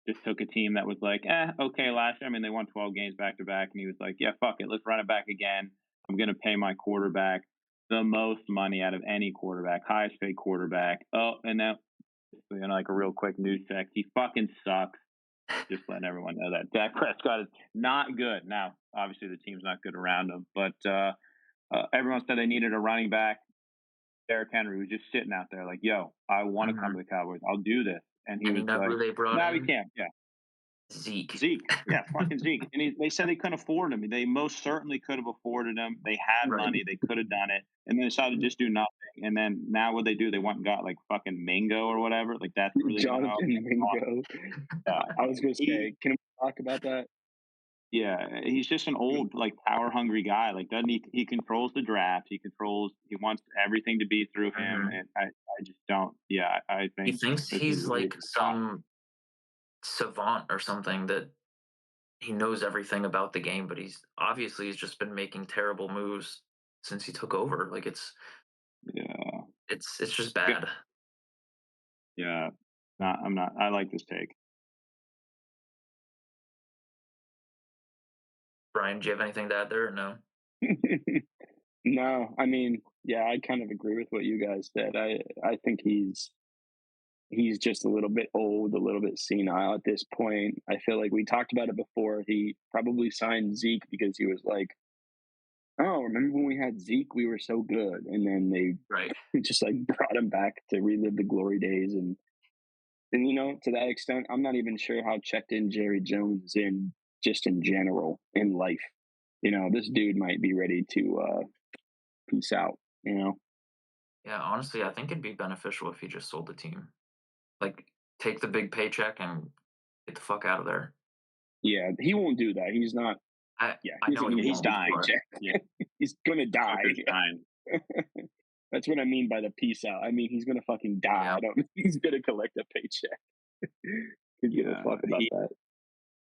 Just took a team that was like, okay, last year. I mean, they won 12 games back to back, and he was like, yeah, fuck it, let's run it back again. I'm gonna pay my quarterback the most money out of any quarterback, highest paid quarterback. Oh, and now, like a real quick news check, he fucking sucks. Just letting everyone know that Dak Prescott is not good. Now, obviously, the team's not good around him, but everyone said they needed a running back. Derrick Henry was just sitting out there like, "Yo, I want to come Mhm. to the Cowboys. I'll do this." And he And you was know like, who they brought "No, he in? can't." Yeah, Zeke. Zeke. Yeah, fucking Zeke. And they said they couldn't afford him. They most certainly could have afforded him. They had Right. money. They could have done it. And they decided to just do nothing. And then now what they do? They went and got like fucking Mingo or whatever. Like that's really gonna help. Jonathan Mingo. Yeah. I was going to He say, can we talk about that? Yeah, he's just an old, like, power hungry guy. Like, doesn't he controls the draft. He wants everything to be through him, Mhm. and I just don't. Yeah, I He think thinks this is he's a waste like of time. some savant or something that he knows everything about the game, but he's just been making terrible moves since he took over. Like Yeah, it's just yeah, bad. yeah. Not, I'm not. I like this take. Brian, do you have anything to add there or no? No, I mean, yeah, I kind of agree with what you guys said. I think he's just a little bit old, a little bit senile at this point. I feel like we talked about it before. He probably signed Zeke because he was like, "Oh, remember when we had Zeke? We were so good." And then they Right. just like brought him back to relive the glory days. And to that extent, I'm not even sure how checked in Jerry Jones is in just in general in life. This dude might be ready to peace out. Yeah, honestly, I think it'd be beneficial if he just sold the team. Like take the big paycheck and get the fuck out of there. Yeah, he won't do that. He's not. I Yeah, I he's know going he to get He's won't, his dying. but Yeah, paycheck. He's going to die. fucker's dying. That's what I mean by the peace out. I mean, he's going to fucking die. yeah. I don't. He's going to collect a paycheck. Who give a Yeah, fuck about that?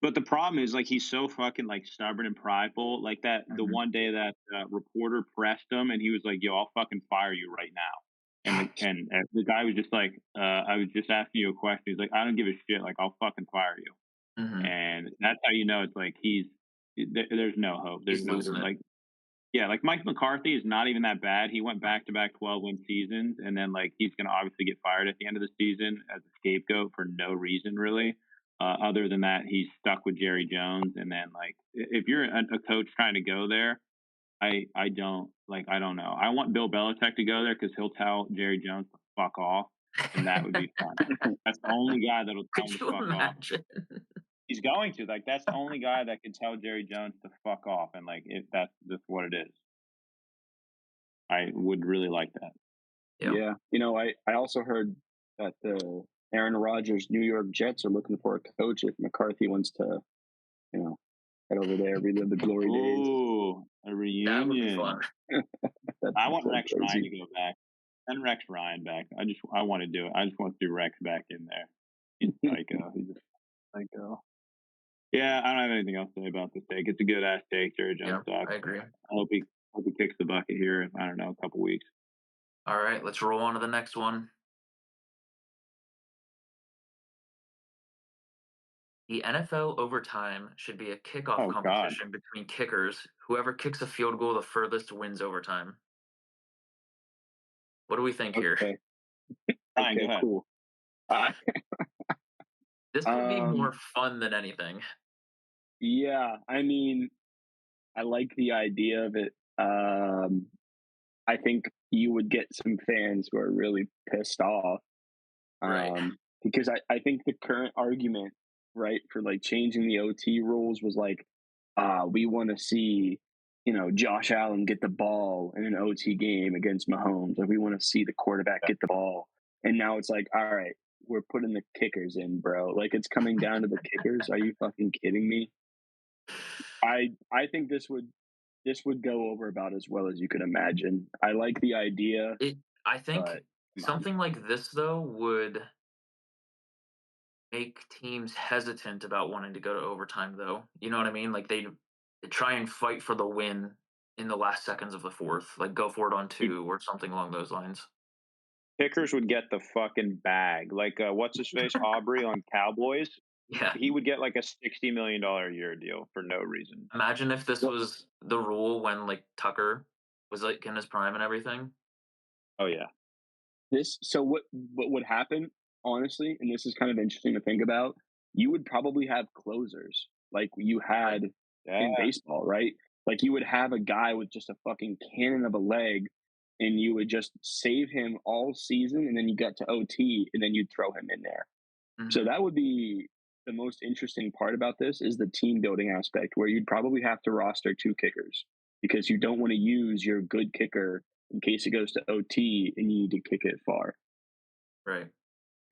but the problem is, like, he's so fucking, like, stubborn and prideful. Like that, the Mhm. one day that reporter pressed him, and he was like, "Yo, I'll fucking fire you right now." And the guy was just like, "I was just asking you a question." He's like, "I don't give a shit. Like, I'll fucking fire you." Mhm. And that's how you know it's like there's no hope. There's He's no losing it. like yeah, like Mike McCarthy is not even that bad. He went back to back 12-win seasons, and then like he's going to obviously get fired at the end of the season as a scapegoat for no reason really. Other than that, he's stuck with Jerry Jones. And then like if you're a coach trying to go there, I don't know. I want Bill Belichick to go there because he'll tell Jerry Jones to fuck off, and that would be fun. That's the only guy that'll tell him Could to you fuck off. imagine? He's going to like that's the only guy that can tell Jerry Jones to fuck off, and like if that's just what it is. I would really like that. Yeah. Yeah, I also heard that the Aaron Rodgers New York Jets are looking for a coach if McCarthy wants to, you know, head over there, relive the glory days. Ooh, a That would be fun. reunion. That'd I be want so Rex Ryan crazy. to go back. Send Rex Ryan back. I want to do it. I just want to see Rex back in there. He's psycho. He's a psycho. Yeah, I don't have anything else to say about this take. It's a good ass take. Jerry Jones Yeah, sucks. I agree. I hope he kicks the bucket here in, I don't know, a couple weeks. All right, let's roll on to the next one. The NFL overtime should be a kickoff Oh God. competition between kickers. Whoever kicks a field goal the furthest wins overtime. What do we think here? Okay. Fine, go Okay. ahead. Cool. Uh, This would be more um. fun than anything. Yeah. I mean, I like the idea of it. I think you would get some fans who are really pissed off, Right. because I think the current argument, right, for like changing the OT rules was like, we want to see, Josh Allen get the ball in an OT game against Mahomes. Like we want to see the quarterback get the ball. And now it's like, all right, we're putting the kickers in, bro. Like it's coming down to the kickers. Are you fucking kidding me? I think this would go over about as well as you could imagine. I like the idea, It I think but come on. something like this though would make teams hesitant about wanting to go to overtime though. You know what I mean? Like they try and fight for the win in the last seconds of the fourth, like go for it on two or something along those lines. Kickers would get the fucking bag. Like what's his face? Aubrey on Cowboys. Yeah. He would get like a $60 million a year deal for no reason. Imagine if this Well, was the rule when like Tucker was like in his prime and everything. Oh yeah. what would happen, honestly, and this is kind of interesting to think about, you would probably have closers like you Right. had in Yeah. baseball, right? Like you would have a guy with just a fucking cannon of a leg and you would just save him all season and then you get to OT and then you'd throw him in there. So Mhm. that would be the most interesting part about this is the team building aspect where you'd probably have to roster two kickers because you don't want to use your good kicker in case it goes to OT and you need to kick it far. Right.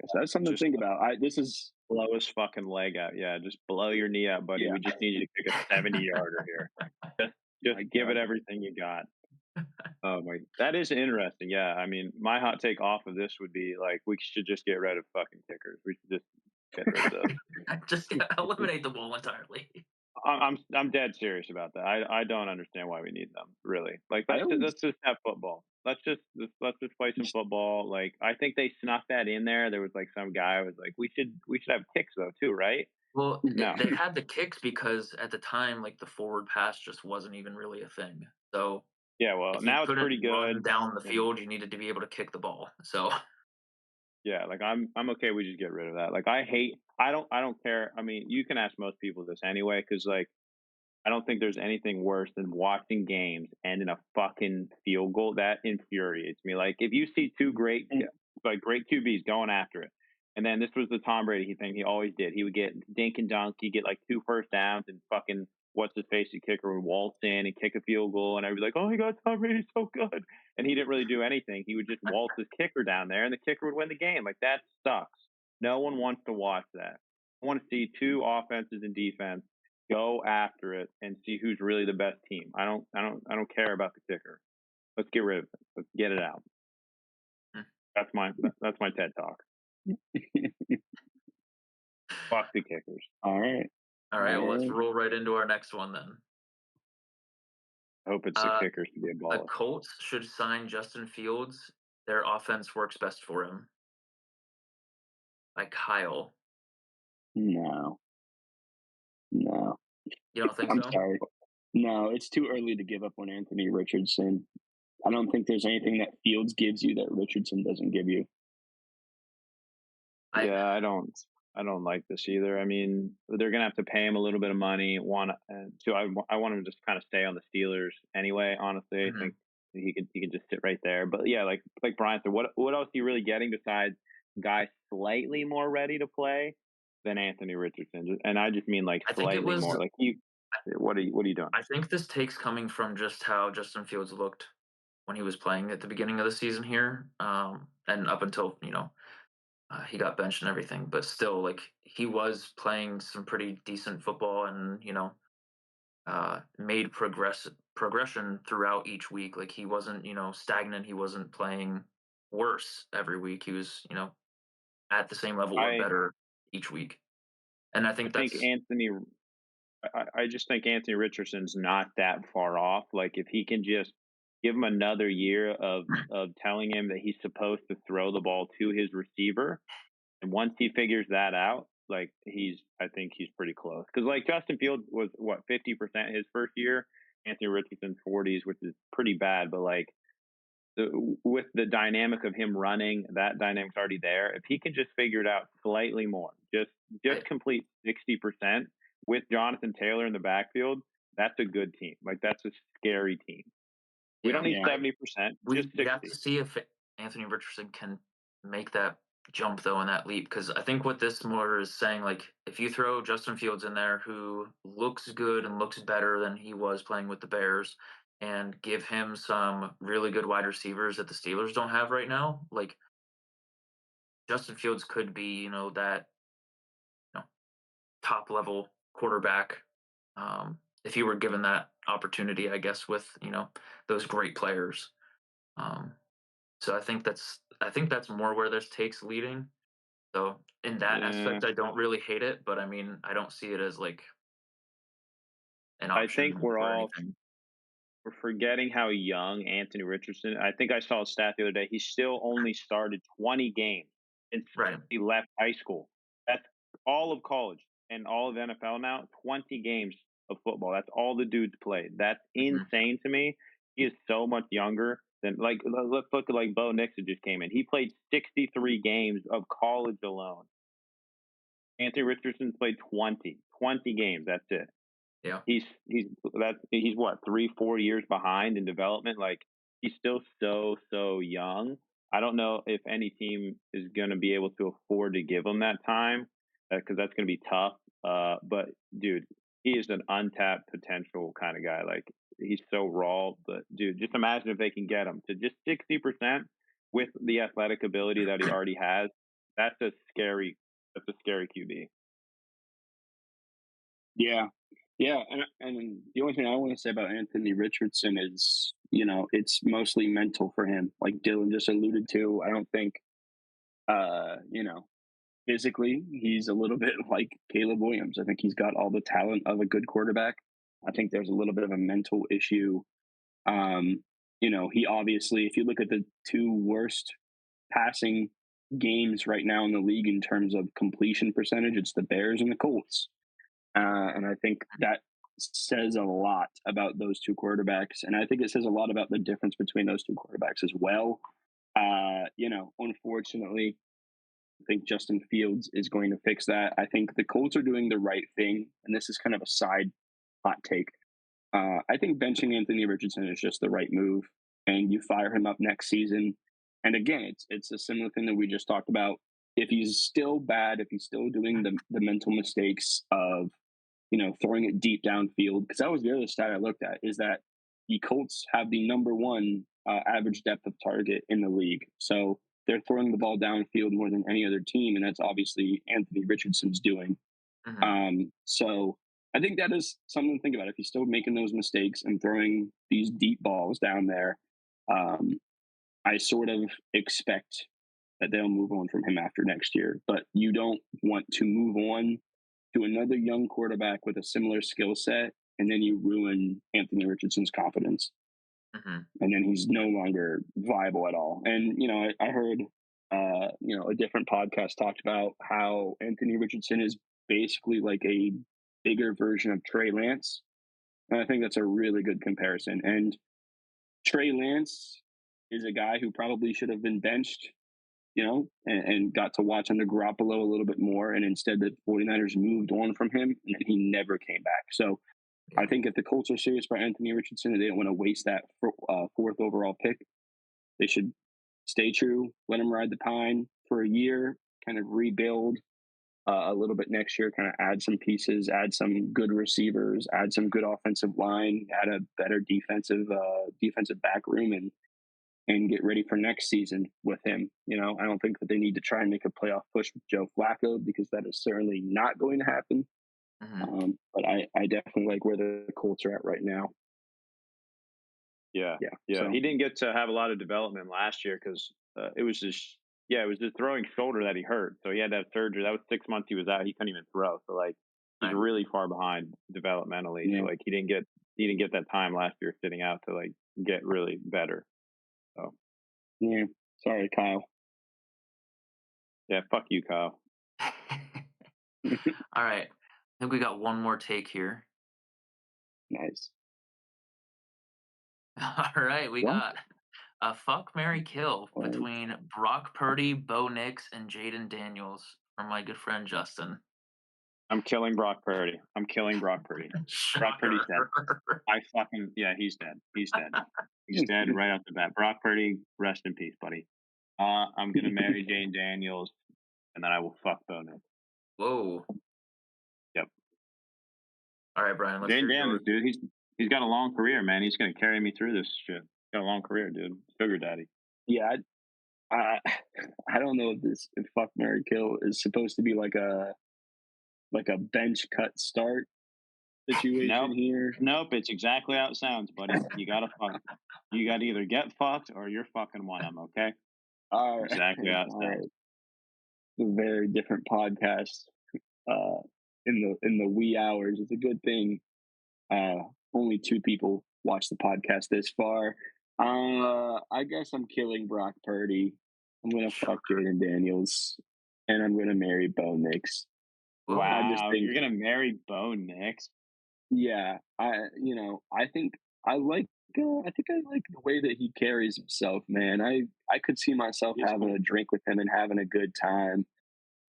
So that's something to Just think about. This is blow his fucking leg out. Yeah, just blow your knee out, buddy. yeah. We just need you to kick a 70-yarder here. Just My give it God. everything you got. Oh my, that is interesting. Yeah, I mean, my hot take off of this would be like we should just get rid of fucking kickers. We should just get rid of those. Just eliminate the ball entirely. I'm dead serious about that. I don't understand why we need them really. Like I always let's just have football. Let's just play some football. Like I think they snuck that in there. There was like some guy was like we should have kicks though too, right? Well, No. they had the kicks because at the time, like the forward pass just wasn't even really a thing. So Yeah, well, if you now it's couldn't pretty run good. down the And field, you needed to be able to kick the ball. So yeah, like I'm okay. We just get rid of that. Like I don't care. I mean, you can ask most people this anyway, because like I don't think there's anything worse than watching games end in a fucking field goal. That infuriates me. Like if you see two great, like great QBs going after it, and then this was the Tom Brady thing he always did. He would get dink and dunk. He'd get like two first downs, and fucking what's his face, the kicker would waltz in and kick a field goal, and I'd be like, oh my god, Tom Brady's so good, and he didn't really do anything. He would just waltz his kicker down there, and the kicker would win the game. Like that sucks. No one wants to watch that. I want to see two offenses and defense go after it and see who's really the best team. I don't care about the kicker. Let's get rid of it. Let's get it out. mm, That's my TED talk. Fuck the kickers. all right. all right, well, let's All roll right into our next one then. I hope it's the Uh, kickers to be the abolished. Colts should sign Justin Fields. Their offense works best for him. By Kyle. No. No. You don't think I'm so? sorry. No, it's too early to give up on Anthony Richardson. I don't think there's anything that Fields gives you that Richardson doesn't give you. I Yeah, I don't like this either. I mean, they're gonna have to pay him a little bit of money. I want him to just kind of stay on the Steelers anyway. Honestly, I mhm. think he could just sit right there. But yeah, like Brian said, what else are you really getting besides guys slightly more ready to play than Anthony Richardson? And I just mean like I think it slightly was more. Like what are you doing? I think this takes coming from just how Justin Fields looked when he was playing at the beginning of the season here, and up until he got benched and everything. But still, like he was playing some pretty decent football, and made progression throughout each week. Like he wasn't stagnant. He wasn't playing worse every week. He was at the same level or I better each week. And I I think think that's Anthony I just think Anthony Richardson's not that far off. Like if he can just give him another year of telling him that he's supposed to throw the ball to his receiver, and once he figures that out, like I think he's pretty close because like Justin Fields was what 50% his first year, Anthony Richardson's 40s, which is pretty bad. But like with the dynamic of him running, that dynamic's already there. If he can just figure it out slightly more, just I, complete 60% with Jonathan Taylor in the backfield, that's a good team. Like that's a scary team. We yeah, don't need Yeah. 70%, just we have 60. to see if Anthony Richardson can make that jump though and that leap because I think what this more is saying like if you throw Justin Fields in there who looks good and looks better than he was playing with the Bears and give him some really good wide receivers that the Steelers don't have right now, like Justin Fields could be, that you know, top level quarterback if you were given that opportunity, I guess, with those great players. Um, so I think that's more where this takes leading. So in that Yeah. aspect, I don't really hate it, but I mean, I don't see it as like an I think option or anything. we're forgetting how young Anthony Richardson. I think I saw a stat the other day. He still only started 20 games since Right. he left high school. That's all of college and all of NFL now. 20 games of football. That's all the dudes played. That's Hmm. insane to me. He is so much younger than like let's look at like Bo Nix that just came in. He played 63 games of college alone. Anthony Richardson played 20 games. That's it. Yeah. He's what 3-4 years behind in development. Like he's still so young. I don't know if any team is going to be able to afford to give him that time because that's going to be tough. But dude, he is an untapped potential kind of guy. Like he's so raw. But dude, just imagine if they can get him to just 60% with the athletic ability that he already has. That's a scary. That's a scary QB. Yeah. Yeah. And the only thing I want to say about Anthony Richardson is, it's mostly mental for him. Like Dylan just alluded to, I don't think, uh, you know, physically, he's a little bit like Caleb Williams. I think he's got all the talent of a good quarterback. I think there's a little bit of a mental issue. He obviously, if you look at the two worst passing games right now in the league in terms of completion percentage, it's the Bears and the Colts. And I think that says a lot about those two quarterbacks. And I think it says a lot about the difference between those two quarterbacks as well. Unfortunately, I think Justin Fields is going to fix that. I think the Colts are doing the right thing. And this is kind of a side hot take. I think benching Anthony Richardson is just the right move. And you fire him up next season. And again, it's a similar thing that we just talked about. If he's still bad, if he's still doing the mental mistakes of throwing it deep downfield. Because that was the other stat I looked at is that the Colts have the number one average depth of target in the league. So they're throwing the ball downfield more than any other team, and that's obviously Anthony Richardson's doing. Hmm. So I think that is something to think about. If he's still making those mistakes and throwing these deep balls down there, um, I sort of expect that they'll move on from him after next year. But you don't want to move on to another young quarterback with a similar skill set, and then you ruin Anthony Richardson's confidence, Hmm. and then he's no longer viable at all. And I heard a different podcast talked about how Anthony Richardson is basically like a bigger version of Trey Lance, and I think that's a really good comparison. And Trey Lance is a guy who probably should have been benched and got to watch under Garoppolo a little bit more. And instead, the 49ers moved on from him and he never came back. So I Yeah. think if the Colts are serious about Anthony Richardson and they don't want to waste that fourth overall pick, they should stay true, let him ride the pine for a year, kind of rebuild a little bit next year, kind of add some pieces, add some good receivers, add some good offensive line, add a better defensive back room, and get ready for next season with him. I don't think that they need to try and make a playoff push with Joe Flacco because that is certainly not going to happen. Hmm. But I definitely like where the Colts are at right now. Yeah, Yeah. yeah. So He didn't get to have a lot of development last year because it was just it was his throwing shoulder that he hurt. So he had to have surgery. That was 6 months he was out. He couldn't even throw. So like he's Right. really far behind developmentally. So yeah, like he didn't get that time last year sitting out to like get really better. So yeah. Sorry, Kyle. yeah, fuck you, Kyle. All right. I think we got one more take here. Nice. All right, we What? got a fuck Mary kill Like, between Brock Purdy, Bo Nix, and Jaden Daniels from my good friend Justin. I'm killing Brock Purdy. I'm killing Brock Purdy. Brock Purdy's Shocker. dead. He's dead. He's dead. He's dead right off the bat. Brock Purdy, rest in peace, buddy. I'm gonna marry Jane Daniels, and then I will fuck Bo Nix. Whoa. Yep. All right, Brian, let's Jane hear Daniels, yours. dude. He's got a long career, man. He's gonna carry me through this shit. Got a long career, dude. Sugar daddy. yeah, I I don't know if fuck Mary Kill is supposed to be like a bench cut start situation Nope. here. Nope. It's exactly how it sounds, buddy. You gotta fuck. You gotta either get fucked or you're fucking one of them. Okay. All right, Exactly how it all sounds. right. A very different podcast. Uh, in the wee hours, it's a good thing. Only two people watch the podcast this far. I guess I'm killing Brock Purdy. I'm gonna fuck Jaden Daniels, and I'm gonna marry Bo Nix. Whoa. I just Wow, think, you're gonna marry Bo Nix? yeah, I think I like. I think I like the way that he carries himself, man. I could see myself He's having cool. a drink with him and having a good time.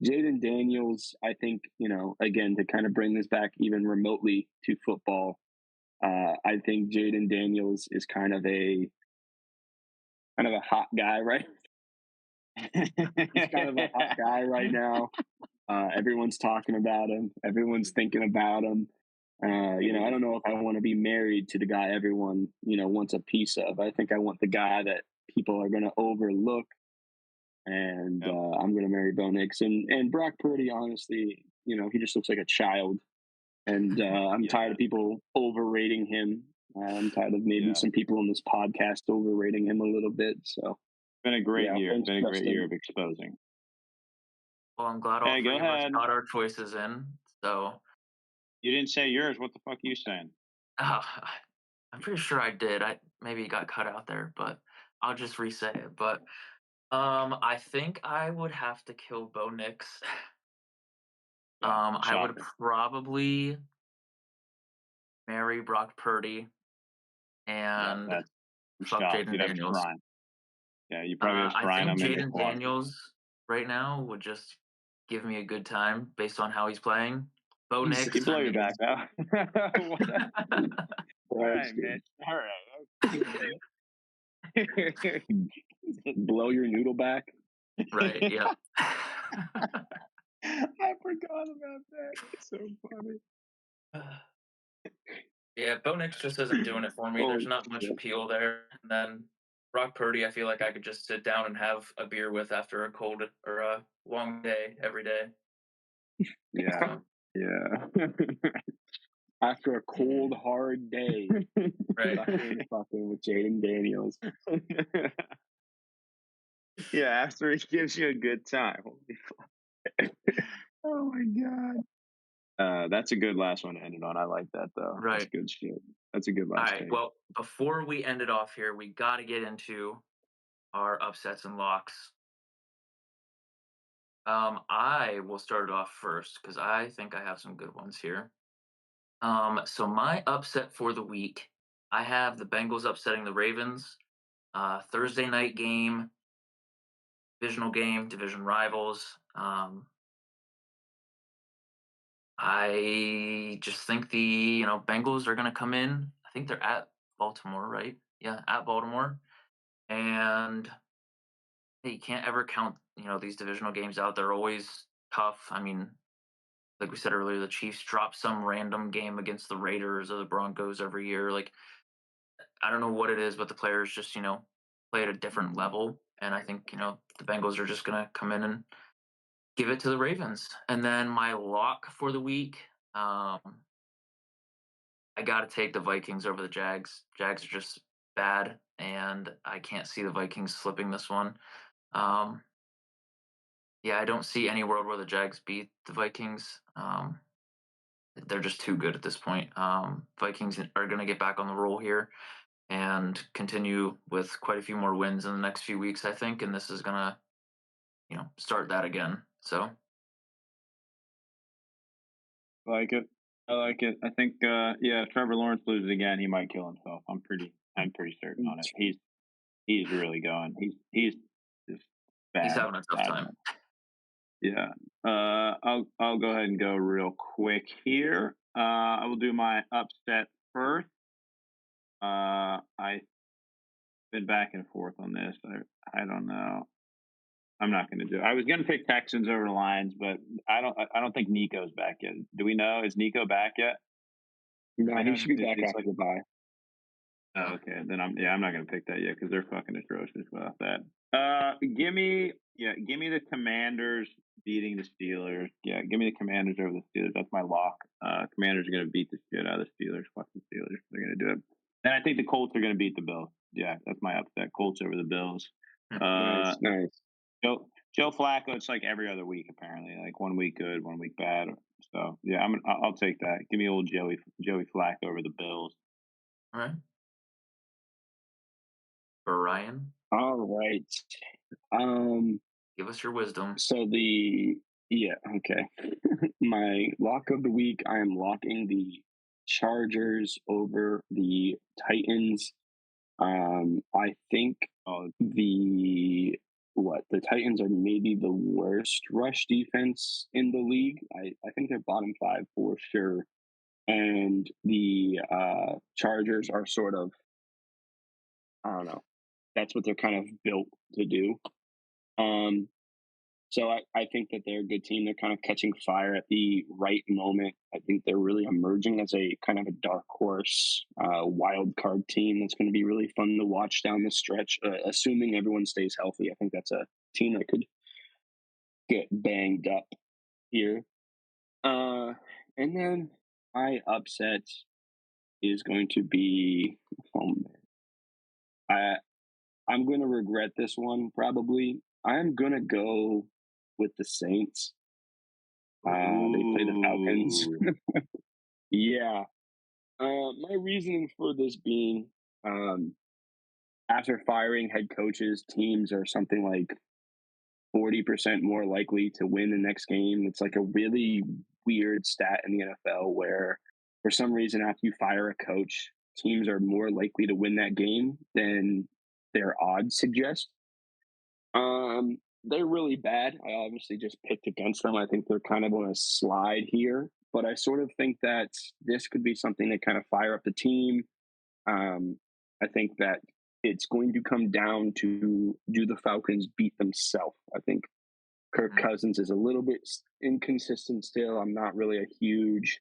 Jaden Daniels, I think, again, to kind of bring this back even remotely to football, I think Jaden Daniels is kind of a hot guy, right? He's kind of a hot guy right now. Everyone's talking about him. Everyone's thinking about him. I don't know if I want to be married to the guy everyone, wants a piece of. I think I want the guy that people are going to overlook, and Yep. I'm going to marry Bo Nix. And Brock Purdy, honestly, he just looks like a child, and I'm tired of people overrating him. I'm tired of maybe some people on this podcast overrating him a little bit. So, Been a great yeah, year. thanks, Been a great year Justin. of exposing. Well, I'm glad all Hey, go three of us ahead. got our choices in. So, You didn't say yours. What the fuck are you saying? uh, I'm pretty sure I did. I maybe it got cut out there, but I'll just re-say it. But I think I would have to kill Bo Nix. Yeah, I would shocker. probably marry Brock Purdy Yeah, and that's I'm fuck shocked. Jaden You'd have Daniels. Shrine. Yeah, you probably have I Shrine think him and just Jaden watch. Daniels right now would just give me a good time based on how he's playing. Bo He's Nix, You blow I your mean, back out. All right, man. All right. Okay. blow your noodle back. right? Yeah. I forgot about that. It's so funny. Yeah, Bo Nix just isn't doing it for me. Oh, There's not much shit. appeal there. And then Brock Purdy, I feel like I could just sit down and have a beer with after a cold or a long day every day. Yeah. So, Yeah. After a cold, hard day, right. fucking with Jaden Daniels. Yeah, after he gives you a good time. Holy fuck. Oh my god. That's a good last one to end it on. I like that though. That's Right. good shit. That's a good All last right. take. Well, before we end it off here, we got to get into our upsets and locks. I will start it off first because I think I have some good ones here. So my upset for the week, I have the Bengals upsetting the Ravens. Thursday night game, divisional game, division rivals. I just think the Bengals are going to come in. I think they're at Baltimore, right? Yeah, at Baltimore, and hey, you can't ever count these divisional games out. They're always tough. I mean, like we said earlier, the Chiefs drop some random game against the Raiders or the Broncos every year. Like I don't know what it is, but the players just play at a different level, and I think the Bengals are just going to come in and give it to the Ravens. And then my lock for the week, I got to take the Vikings over the Jags. Jags are just bad, and I can't see the Vikings slipping this one. Yeah, I don't see any world where the Jags beat the Vikings. They're just too good at this point. Vikings are going to get back on the roll here and continue with quite a few more wins in the next few weeks, I think, and this is going to, start that again. So Like it. I like it. I think, yeah, if Trevor Lawrence loses again, he might kill himself. I'm pretty certain on it. He's really going. He's just He's bad, having a tough bad. time. Yeah. I'll go ahead and go real quick here. I will do my upset first. I've been back and forth on this. I don't know. I'm not going to do it. I was going to pick Texans over Lions, but I don't think Nico's back yet. Do we know? Is Nico back yet? No, I he know should be back it's after like, the bye. oh, Yeah. okay. Then I'm not going to pick that yet because they're fucking atrocious without that. Give me the Commanders beating the Steelers. Yeah, give me the Commanders over the Steelers. That's my lock. Commanders are going to beat the shit out of the Steelers. Fuck the Steelers. They're going to do it. And I think the Colts are going to beat the Bills. Yeah, that's my upset. Colts over the Bills. Uh, Nice, nice. Joe Flacco. It's like every other week apparently. Like 1 week good, 1 week bad. So yeah, I'll take that. Give me old Joey Flacco over the Bills. All right. Brian, All right. Um. give us your wisdom. So okay. My lock of the week. I am locking the Chargers over the Titans. I think the Titans are maybe the worst rush defense in the league. I think they're bottom five for sure. And the Chargers are sort of, I don't know, that's what they're kind of built to do. Um, so I think that they're a good team. They're kind of catching fire at the right moment. I think they're really emerging as a kind of a dark horse, wild card team that's going to be really fun to watch down the stretch, assuming everyone stays healthy. I think that's a team that could get banged up here. And then my upset is going to be, oh man, I'm going to regret this one probably. I'm going to go with the Saints. They play the Falcons. Ooh. Yeah. My reasoning for this being, um, after firing head coaches, teams are something like 40% more likely to win the next game. It's like a really weird stat in the NFL where, for some reason, after you fire a coach, teams are more likely to win that game than their odds suggest. They're really bad. I obviously just picked against them. I think they're kind of on a slide here, but I sort of think that this could be something that kind of fire up the team. I think that it's going to come down to, do the Falcons beat themselves? I think Kirk Cousins is a little bit inconsistent still. I'm not really a huge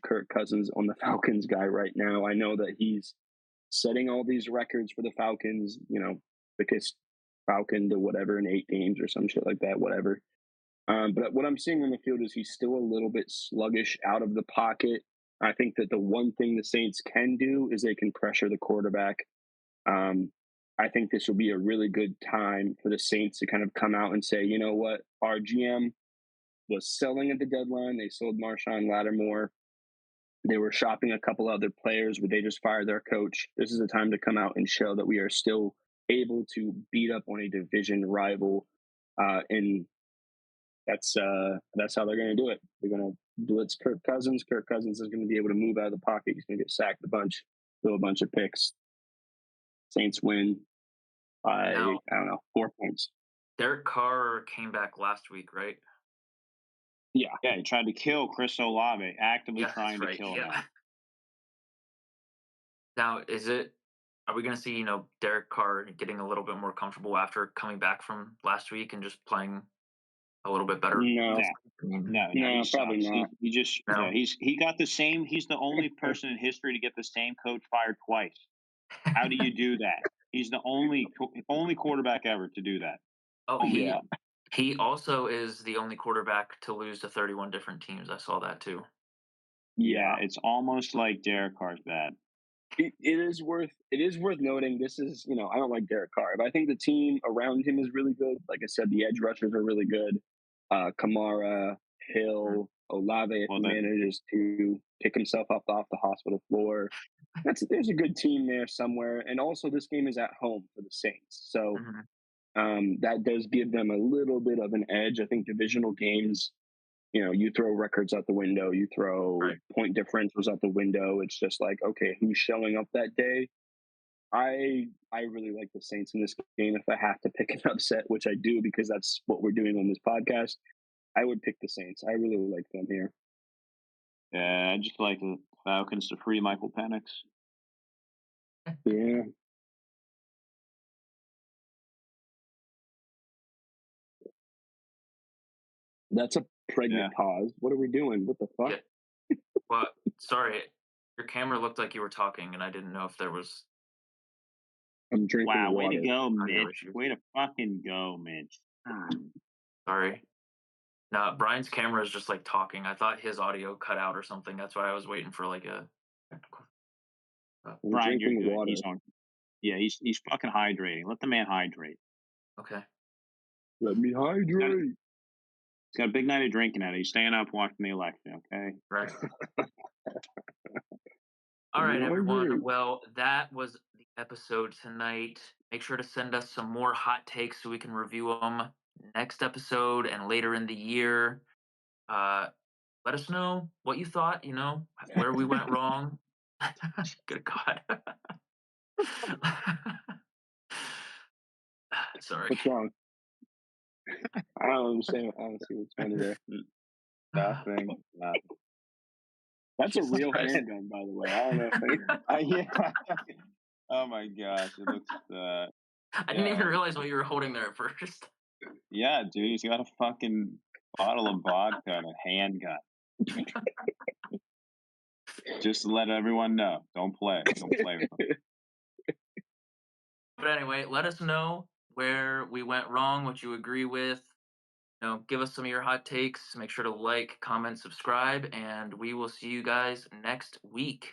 Kirk Cousins on the Falcons guy right now. I know that he's setting all these records for the Falcons, because Falcon to whatever in 8 games or some shit like that, whatever. But what I'm seeing on the field is he's still a little bit sluggish out of the pocket. I think that the one thing the Saints can do is they can pressure the quarterback. Um, I think this will be a really good time for the Saints to kind of come out and say, you know what, our GM was selling at the deadline. They sold Marshawn Lattimore. They were shopping a couple other players, but they just fired their coach. This is a time to come out and show that we are still able to beat up on a division rival, and that's how they're going to do it. They're going to blitz Kirk Cousins. Kirk Cousins is going to be able to move out of the pocket. He's going to get sacked a bunch, throw a bunch of picks. Saints win by, Now, I don't know, 4 points. Derek Carr came back last week, right? Yeah. Yeah, he tried to kill Chris Olave, actively Yeah, that's trying to right. kill Yeah. him. Now, are we going to see, Derek Carr getting a little bit more comfortable after coming back from last week and just playing a little bit better? No, No, I mean, no, no, he probably sucks. not. He just no. yeah, he got the same. He's the only person in history to get the same coach fired twice. How do you do that? He's the only quarterback ever to do that. Oh, Only Yeah. one. he also is the only quarterback to lose to 31 different teams. I saw that too. Yeah, it's almost like Derek Carr's bad. It is worth noting. This is, I don't like Derek Carr, but I think the team around him is really good. Like I said, the edge rushers are really good. Kamara, Hill, Olave, if Well, he manages to pick himself up off the hospital floor. There's a good team there somewhere. And also this game is at home for the Saints. So Mhm. that does give them a little bit of an edge. I think divisional games, you throw records out the window, you throw Right. point differentials out the window. It's just like, okay, who's showing up that day? I really like the Saints in this game. If I have to pick an upset, which I do because that's what we're doing on this podcast, I would pick the Saints. I really like them here. Yeah, I just like the Falcons to free Michael Penix. Yeah. That's a pregnant pause. What are we doing? What the fuck? Yeah. Well, sorry, your camera looked like you were talking, and I didn't know if there was. I'm drinking Wow, water. way to go, Audio Mitch. issues. Way to fucking go, Mitch. Sorry. No, Brian's camera is just like talking. I thought his audio cut out or something. That's why I was waiting for like a. I'm Brian, you're drinking good. water. He's on. Yeah, he's fucking hydrating. Let the man hydrate. Okay. Let me hydrate. He's got a big night of drinking at it. He's staying up watching the election, okay? Right. All right, everyone. Hydrate. Well, that was the episode tonight. Make sure to send us some more hot takes so we can review them next episode and later in the year. Let us know what you thought, where we went wrong. Good God. Sorry. What's wrong? I don't understand. I don't see what's funny there. Nothing. That's a Jesus real Christ. handgun, by the way. I don't know if Yeah. Oh my gosh, it looks. I didn't even realize what you were holding there at first. Yeah, dude, he's got a fucking bottle of vodka and a handgun. Just to let everyone know, don't play. Don't play with them. But anyway, let us know where we went wrong, what you agree with. Give us some of your hot takes. Make sure to like, comment, subscribe, and we will see you guys next week.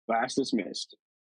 Class dismissed.